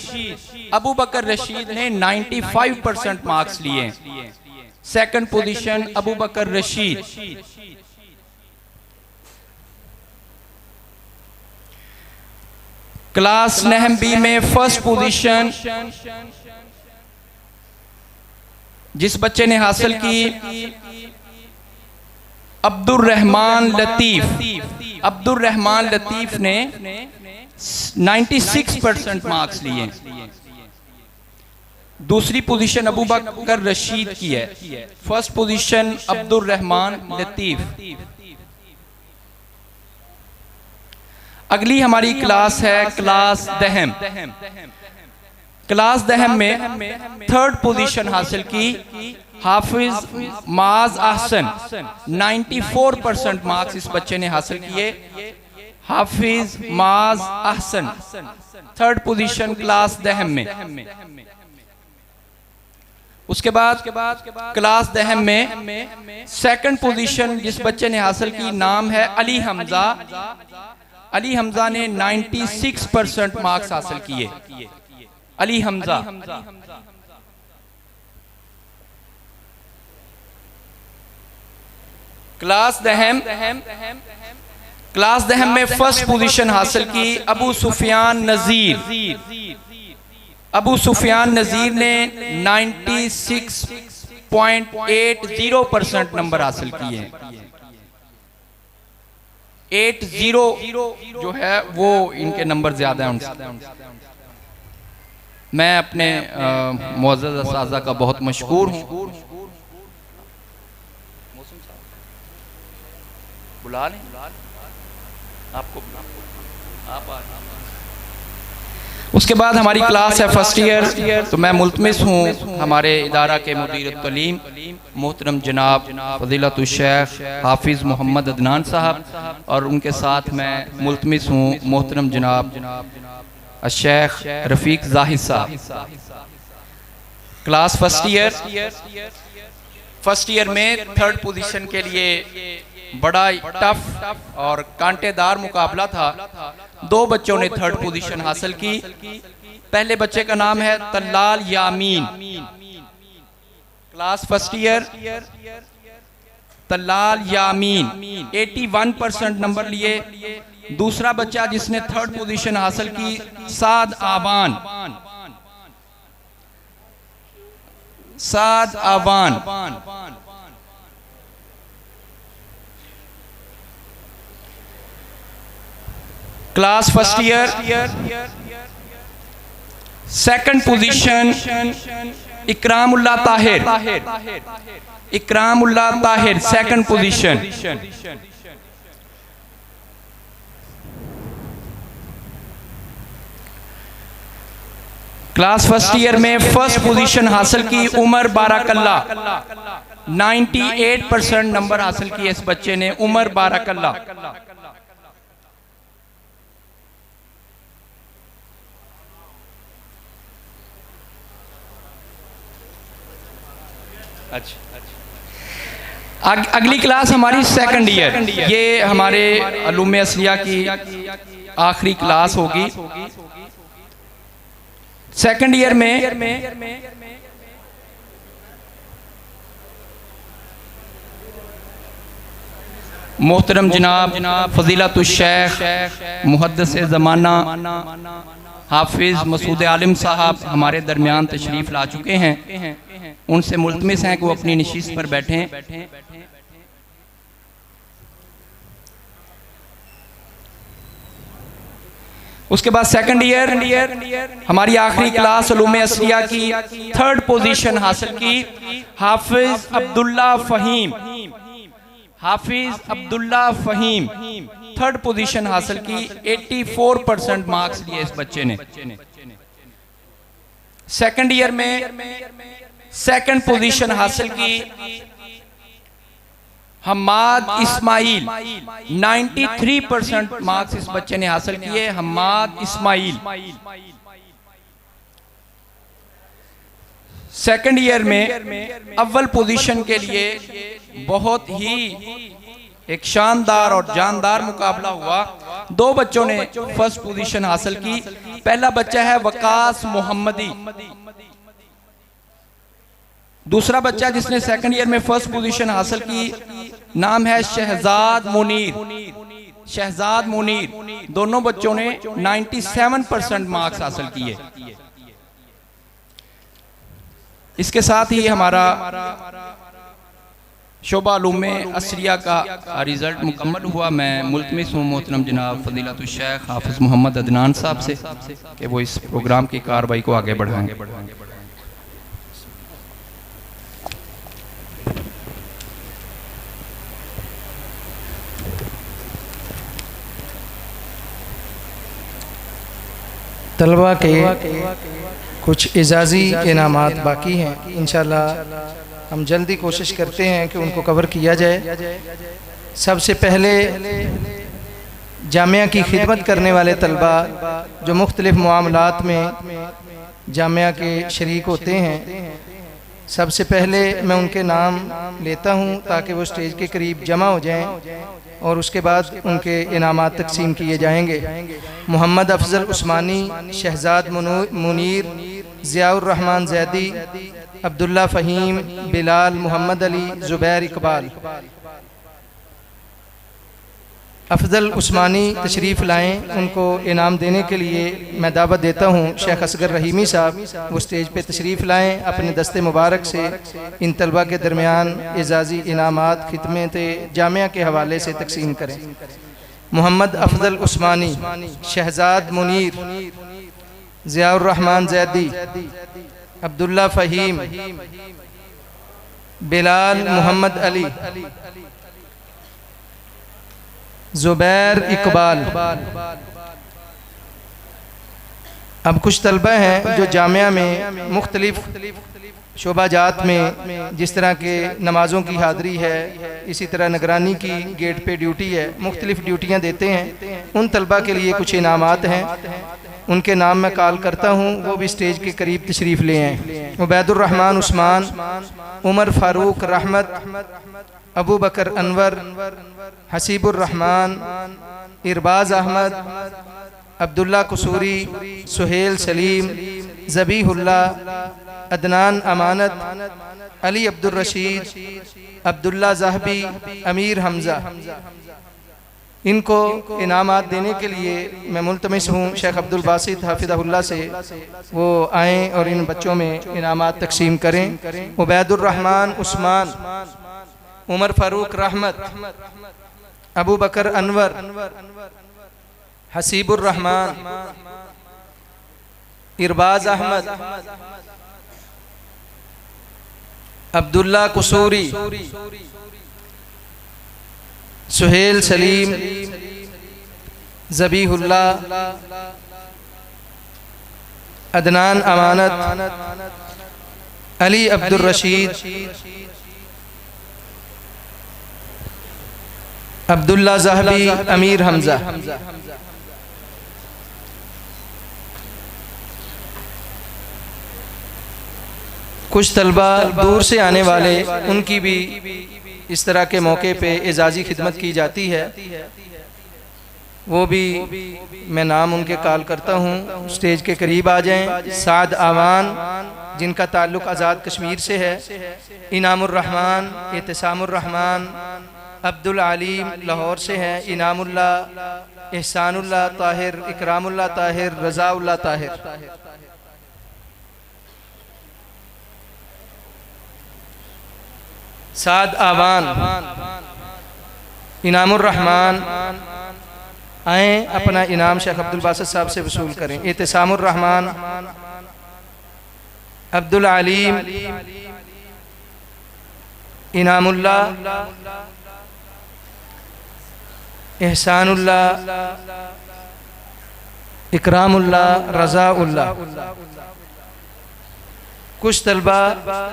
अबू बकर रशीद ने 95% मार्क्स लिए, सेकंड पोजीशन अबू बकर रशीद। क्लास नहम बी में फर्स्ट पोजीशन जिस बच्चे ने हासिल की अब्दुल रहमान लतीफ। अब्दुल रहमान लतीफ ने 96% मार्क्स लिए। दूसरी पोजीशन अबू बकर रशीद की है, फर्स्ट पोजीशन अब्दुल रहमान लतीफ। अगली हमारी क्लास है क्लास दहम। क्लास दहम में थर्ड पोजीशन हासिल की हाफिज माज अहसन। 94% मार्क्स इस बच्चे ने हासिल किए। हाफिज माज अहसन थर्ड पोजीशन क्लास दहम में। उसके बाद क्लास दहम में सेकंड पोजीशन जिस बच्चे ने हासिल की नाम है अली हमजा। अली हमजा ने 96% मार्क्स हासिल किए। अली हमजा। क्लास दहम में फर्स्ट पोजीशन हासिल की अबू सुफियान नजीर। अबू सुफियान नजीर ने 96.80% नंबर हासिल किए। 80 जो है वो इनके नंबर ज्यादा हैं उनसे। मैं अपने मुअज़्ज़ज़ असातिज़ा का बहुत मशकूर हूँ। बुला लें आपको, आप आ। उसके बाद हमारी क्लास है फर्स्ट ईयर। तो मैं मुल्तमिस हूँ हमारे इदारा के मुदीर तलीम मोहतरम जनाब फजीलतुल शेख हाफिज़ मोहम्मद अदनान साहब, और उनके साथ मैं मुल्तमिस हूँ मोहतरम जनाब शेख रफ़ीक ज़ाहिद साहब। क्लास फर्स्ट ईयर में थर्ड पोजीशन के लिए बड़ा टफ और कांटेदार मुकाबला था। दो बच्चों ने थर्ड पोजीशन हासिल की। पहले बच्चे का नाम है Talal Yamin. Class first year Talal Yamin 81% number लिए। दूसरा बच्चा जिसने थर्ड पोजीशन हासिल की Saad Awan. Saad Awan class first year second position Ikramullah Tahir. Ikramullah Tahir second position. Class first year में फर्स्ट पोजीशन हासिल की उमर बाराकल्ला। 98% नंबर हासिल किए इस बच्चे ने, उमर बाराकल्ला। अगली क्लास हमारी सेकंड ईयर, ये हमारे अलूमे असलिया की आखिरी क्लास होगी। सेकंड ईयर में मोहतरम जनाब फजीलतुल शेख मुहद्दिस ज़माना हाफिज मसूद आलिम साहब हमारे दरमियान तशरीफ ला चुके हैं। उनसे मुल्तमिस हैं कि वो अपनी नशीस पर बैठें। उसके बाद सेकंड ईयर हमारी आखिरी क्लास उलूम असलिया की थर्ड पोजीशन हासिल की हाफिज अब्दुल्ला फहीम। हाफिज अब्दुल्ला फ़हीम थर्ड पोजीशन हासिल की, 84% मार्क्स लिए इस बच्चे ने। सेकंड ईयर में सेकंड पोजीशन हासिल की हम्माद इस्माइल, 93% मार्क्स इस बच्चे ने हासिल किए। हम्माद इस्माइल सेकंड ईयर में अव्वल पोजीशन के लिए बहुत ही एक शानदार और जानदार मुकाबला हुआ। दो बच्चों ने फर्स्ट पोजीशन हासिल की। पहला बच्चा है वकास मोहम्मदी, दूसरा बच्चा जिसने सेकंड ईयर में फर्स्ट पोजीशन हासिल की नाम है शहजाद मुनीर। शहजाद मुनीर, दोनों बच्चों ने 97% मार्क्स हासिल किए। इसके साथ ही हमारा शोबा उलूम असरिया का रिजल्ट मुकम्मल हुआ। मैं मुल्तमिस हूँ मोहतरम जनाब फजीलतुल शेख हाफिज मोहम्मद अदनान साहब से कि वो इस प्रोग्राम की कार्रवाई को आगे बढ़ाएंगे। तलबा के कुछ एजाज़ी इनामात बाकी हैं, इंशाल्लाह हम जल्दी कोशिश करते हैं कि उनको कवर किया जाए। सबसे पहले जामिया की खिदमत करने वाले तलबा जो मुख्तलिफ़ मामलात में जामिया के शरीक होते हैं, सबसे पहले मैं उनके नाम लेता हूं ताकि वो स्टेज के करीब जमा हो जाएं और उसके बाद उनके इनामात तकसीम किए जाएंगे। मोहम्मद अफजल उस्मानी, शहजाद मुनीर, ज़ियाउर रहमान ज़ैदी, अब्दुल्ला फ़हीम, बिलाल, मोहम्मद अली, ज़ुबैर इकबाल। अफजल उस्मानी तशरीफ़ लाएँ, उनको इनाम देने के लिए मैं दावत देता हूँ। शेख असगर रहीमी साहब वो स्टेज पे तशरीफ़ लाएँ, अपने दस्ते मुबारक से इन तलबा के दरमियान एजाज़ी इनामात खिदमत जामिया के हवाले से तकसीम करें। मोहम्मद अफजल उस्मानी, शहजाद मुनीर, ज़ियाउर रहमान ज़ैदी, अब्दुल्ला फ़हीम, बिलाल, मोहम्मद अली, ज़ुबैर इकबाल। अब कुछ तलबा हैं जो जामिया में मुख्तलिफ शोबाजात में, जिस तरह के नमाज़ों की हाज़री है, इसी तरह निगरानी की गेट पे ड्यूटी है, मुख्तलिफ ड्यूटियाँ देते हैं। उन तलबा के लिए कुछ इनामात हैं, उनके नाम मैं कॉल करता हूँ, वो भी स्टेज के करीब तशरीफ़ ले आएँ। उबैदुर रहमान उस्मान, उमर फ़ारूक रहमत, अबू बकर अनवर, हसीबुर रहमान, इरबाज अहमद, अब्दुल्ला कसूरी, सुहेल सलीम, ज़बीहुल्ला, अदनान अमानत, अली अब्दुल रशीद, अब्दुल्ला ज़हबी, अमीर हमज़ा। इनको इनामात देने के लिए मैं मुल्तमिस हूँ शेख अब्दुल बासित हाफिज़हुल्लाह से वो आएँ और इन बच्चों में इनामात तकसीम करें। उबैदुर रहमान उस्मान, उमर फ़ारूक रहमत, अबू बकर अनवर, हसीबुर रहमान, इरबाज अहमद, अब्दुल्ला कसूरी, सुहेल सलीम, ज़बीहुल्ला, अदनान अमानत, अली अब्दुल रशीद, अब्दुल्ला ज़हबी, अमीर हमज़ा। कुछ तलबा दूर से आने वाले, उनकी भी इस तरह के मौके पे एजाज़ी खिदमत की जाती है, वो भी मैं नाम उनके कॉल करता हूँ, स्टेज के करीब आ जाएं। साद आवान जिनका ताल्लुक़ आज़ाद कश्मीर से है, इनामुर रहमान, एहतिसामुर रहमान, अब्दुल आलीम लाहौर से हैं, इनामुल्ला, एहसानुल्लाह ताहिर, इकरामुल्लाह ताहिर, रज़ाउल्लाह ताहिर। साद आवान, इनामुर रहमान आए, अपना इनाम शेख अब्दुल बासित साहब से वसूल करें। एहतिसामुर रहमान, अब्दुल आलीम, इनामुल्लाह, एहसानुल्लाह, इकरामुल्लाह, रज़ाउल्लाह। कुछ तलबा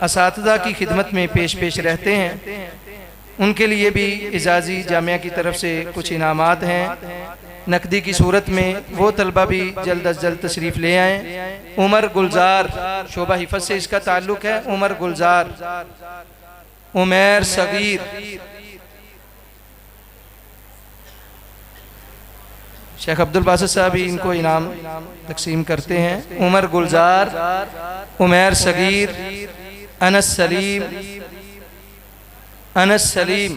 असातिज़ा की खिदमत में पेश रहते हैं, उनके लिए भी इजाज़ी जामिया की तरफ से कुछ इनामात हैं नकदी की सूरत में। वो तलबा भी जल्द अज जल्द तशरीफ़ ले आएँ। उमर गुलजार, शोबा हिफ़्ज़ से इसका ताल्लुक़ है। उमर गुलजार, उमैर सगीर, शेख अब्दुल बासित साहब भी इनको इनाम तकसीम करते हैं। उमर गुलजार, उमैर सगीर, अनस सलीम,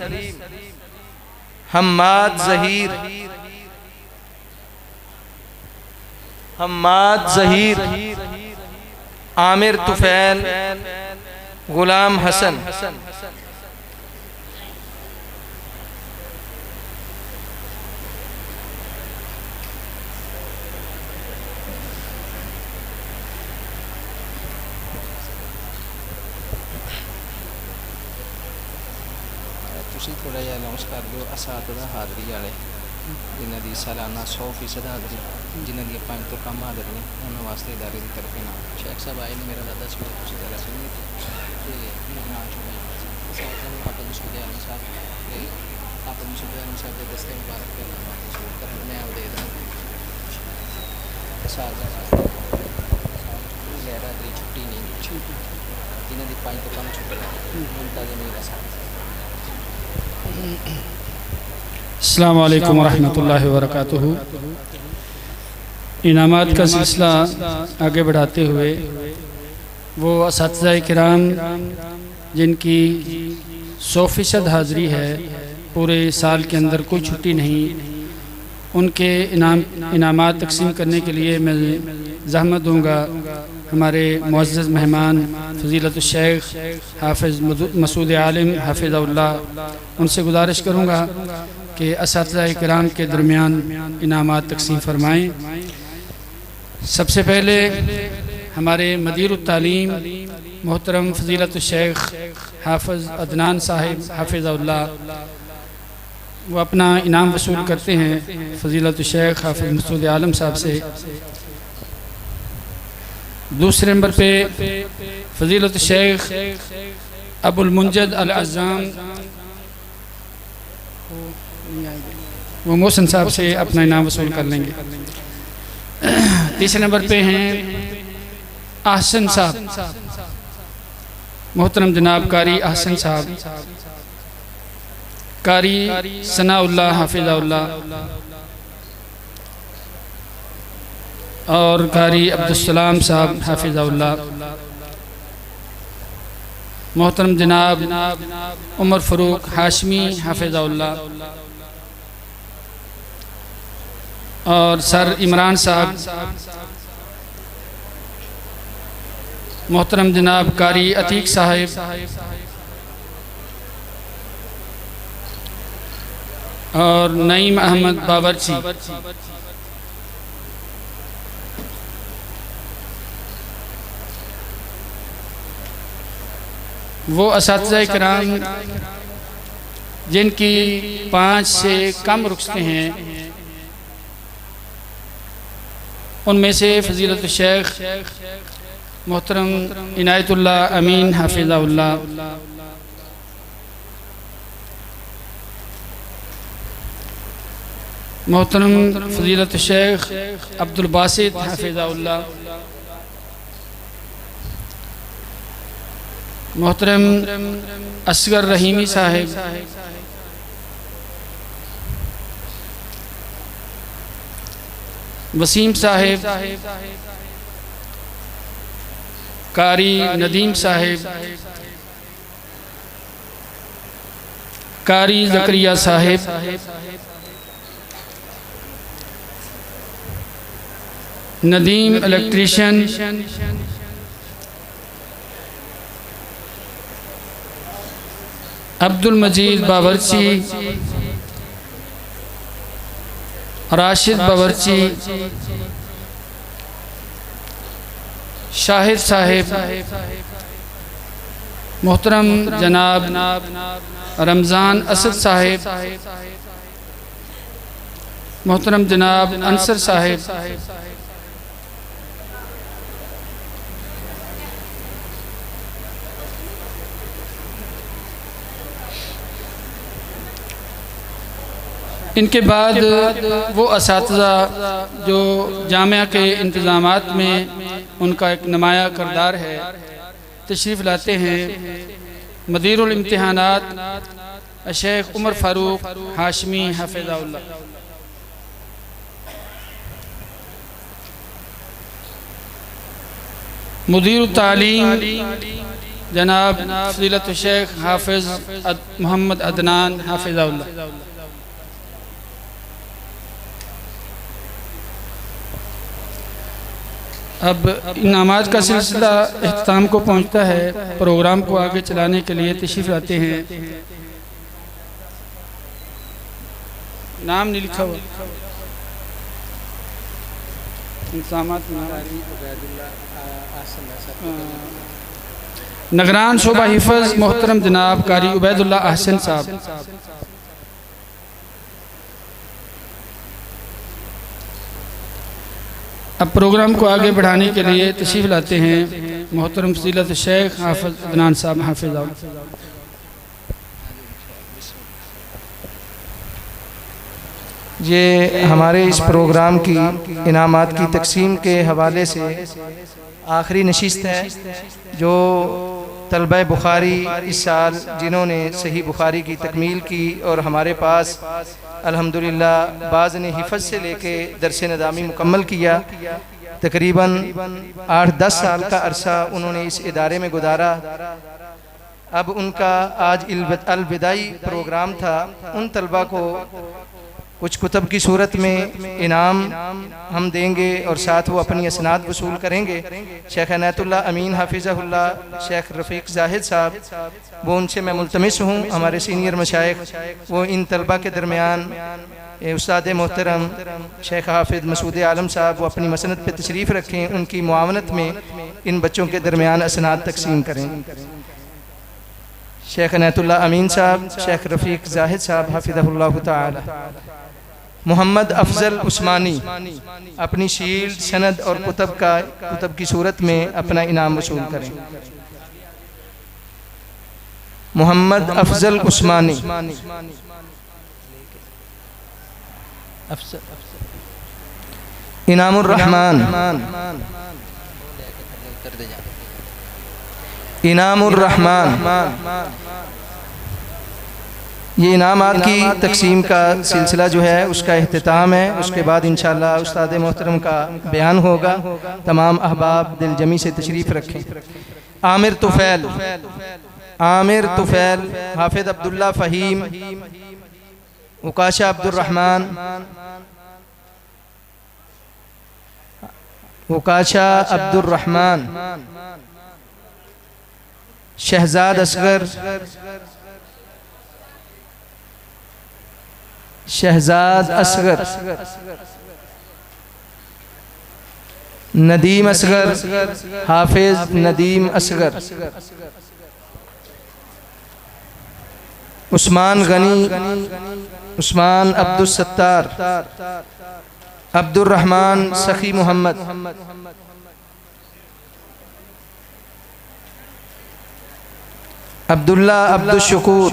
हम्माद ज़हीर, आमिर तुफैल, गुलाम हसन। थोड़ा जहा अनाउंस कर दो असातिज़ा हाज़री वाले जिन्हों की सालाना 100% हाज़री, जिन्हों दी 5 तो कम हाज़री ने, उन्होंने वास्ते इदारे की तरफ ना शेख साहब आए ने। मेरा दादा स्कूल तुम जरा सुनिए आपा मुशूद आलम साहब के दस्ते मुबारक के मशहूर कर मैं वो दे दूँ लहरा दी छुट्टी नहीं, जिन्हों की 5 तो कम छुट्टी मुमताज़ मेरा साहब। अस्सलामु अलैकुम वरहमतुल्लाहि वबरकातुहू। इनामात का सिलसिला आगे बढ़ाते हुए वो असातिज़ा किराम जिनकी 100% हाज़री है, पूरे साल के अंदर कोई छुट्टी नहीं, उनके इनामात तकसीम करने के लिए मैं ज़हमत दूँगा हमारे मुअज़्ज़ज़ मेहमान फ़ज़ीलतुल शेख हाफ़िज़ मसूद आलिम हाफ़िज़हुल्लाह, उनसे गुजारिश करूँगा कि असातिज़ा किराम के दरमियान इनामात तकसीम फरमाएँ। सबसे पहले हमारे मदीरुत तालीम मोहतरम फ़ज़ीलतुल शेख हाफ़िज़ अदनान साहिब हाफ़िज़हुल्लाह, वो अपना इनाम वसूल करते हैं फ़ज़ीलतुल शेख हाफ़िज़ मसूद आलिम साहब से। दूसरे नंबर पे फ़ज़ीलतुल शेख अबुल मुंजद अल अज़्ज़ाम, वो मोहसिन साहब से अपना इनाम वसूल कर लेंगे। तीसरे नंबर पे हैं आहसन साहब, मोहतरम जनाब कारी आहसन साहब, कारी सनाउल्लाह हाफ़िज़हुल्लाह और कारी अब्दुस्सलाम साहब हाफ़िज़हुल्लाह, मोहतरम जनाब उमर फ़रूक हाशमी हाफ़िज़हुल्लाह और सर इमरान साहब, मोहतरम जनाब कारी अतीक साहिब और नईम अहमद बावर्ची। वो असातिज़ा किराम जिनकी 5 से कम रुख़्सतें हैं, उनमें से फ़ज़ीलतुल शेख मोहतरम इनायतुल्लाह अमीन हाफ़िज़हुल्लाह, मोहतरम फ़ज़ीलतुल शेख अब्दुल बासित हाफ़िज़हुल्लाह, मोहतरम असगर रहीमी साहिब, वसीम साहिब, कारी नदीम साहिब, कारी ज़करिया साहिब, नदीम इलेक्ट्रीशियन, अब्दुल मजीद बावर्ची, राशिद बावर्ची, शाहिद साहिब, मोहतरम जनाब रमज़ान असद साहिब, मोहतरम जनाब अंसर साहिब, इनके बाद वो असातिज़ा जो जामिया के इंतज़ामात में उनका एक नुमाया किरदार है, तशरीफ़ लाते हैं मदीरुल इम्तिहानात शेख उमर फ़ारूक हाशमी हफ़िज़हुल्लाह। मुदीर तालीम जनाब फ़ज़ीलत शेख हाफ़िज़ मोहम्मद अदनान हफ़िज़हुल्लाह। अब इनामात का सिलसिला इख्तिताम को पहुंचता है। प्रोग्राम को आगे चलाने के लिए तशरीफ़ लाते हैं, नाम नहीं लिखा हुआ, नगरान शोबा हिफ़्ज़ मोहतरम जनाब कारी उबैदुल्लाह अहसन साहब। अब प्रोग्राम को आगे बढ़ाने के लिए तशरीफ़ लाते हैं मोहतरम फ़ज़ीलत शेख हाफ़िज़ अदनान साहब हाफ़िज़हुल्लाह। ये हमारे इस प्रोग्राम की इनामात की तकसीम के हवाले से आखिरी नशिस्त है जो तलबा बुखारी इस साल जिन्होंने सही बुखारी की तकमील की और हमारे पास अल्हम्दुलिल्लाह बाज़ ने हिफ़्ज़ से लेके दरस नदामी मुकम्मल किया। तकरीबन 8-10 साल का अरसा उन्होंने इस इदारे में गुजारा। अब उनका आज अलविदाई प्रोग्राम था। उन तलबा को कुछ कुतब की सूरत में इनाम हम देंगे और साथ वो अपनी असनाद वसूल करेंगे। शेख अनायतुल्लाह अमीन हाफिज़हुल्लाह, शेख रफ़ीक ज़ाहिद साहब, वो उनसे मैं मुल्तमिस हूँ, हमारे सीनियर मशाइख, वो इन तलबा के दरमियान उस्ताद मोहतरम शेख हाफिज़ मसूद आलम साहब वो अपनी मसनद पे तशरीफ़ रखें, उनकी मुआवनत में इन बच्चों के दरमियान असनाद तकसीम करें। शेख अनायतुल्लाह अमीन साहब, शेख रफ़ीक ज़ाहिद साहब हाफिज़हुल्लाह ताला। मोहम्मद अफजल उस्मानी अपनी शील्ड, सनद और कुतब की सूरत में अपना इनाम वसूल करें। मोहम्मद अफजल उस्मानी, इनामुर रहमान, इनामुर रहमान। ये इनामात की तकसीम का सिलसिला जो है उसका इख्तिताम है। उसके बाद इंशाअल्लाह उस्ताद मोहतरम का बयान होगा। तमाम अहबाब दिल जमी से तशरीफ़ रखें। आमिर तुफ़ैल, आमिर तुफ़ैल, हाफिज़ अब्दुल्ला फ़हीम, उकाशा अब्दुर्रहमान, उकाशा अब्दुर्रहमान, शहजाद असगर, शहजाद असगर, नदीम असगर, हाफिज नदीम असगर, उस्मान गनी, उस्मान अब्दुस्सत्तार, अब्दुर्रहमान सखी मोहम्मद, अब्दुल्ला अब्दुश्शुकूर,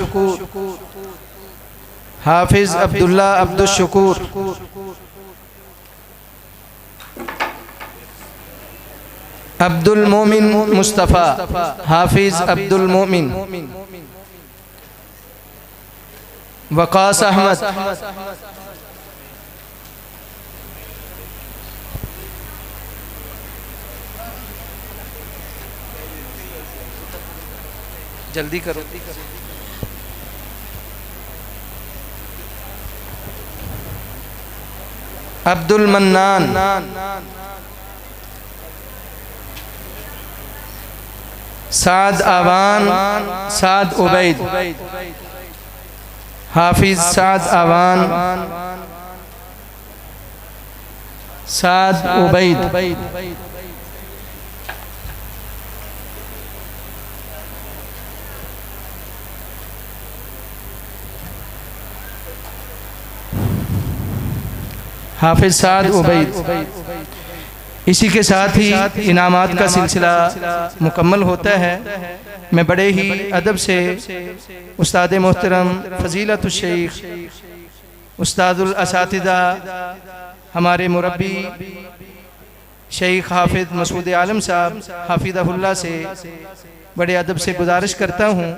हाफिज अब्दुल्ला अब्दुश्शुकूर, अब्दुल मोमिन मुस्तफ़ा, हाफिज अब्दुल मोमिन, वकास अहमद, जल्दी करो, अब्दुल मन्नान, साद आवान, साद उबैद, हाफिज साद आवान, साद उबैद, हाफिज साद उबैद। इसी के साथ ही इनामात का सिलसिला मुकम्मल होता है। मैं बड़े ही अदब से उस्ताद मोहतरम फ़ज़ीलतुल शेख उस्तादुल असातिज़ा हमारे मुरब्बी शेख हाफिज मसूद आलम साहब हाफिज़हुल्लाह से बड़े अदब से गुजारिश करता हूँ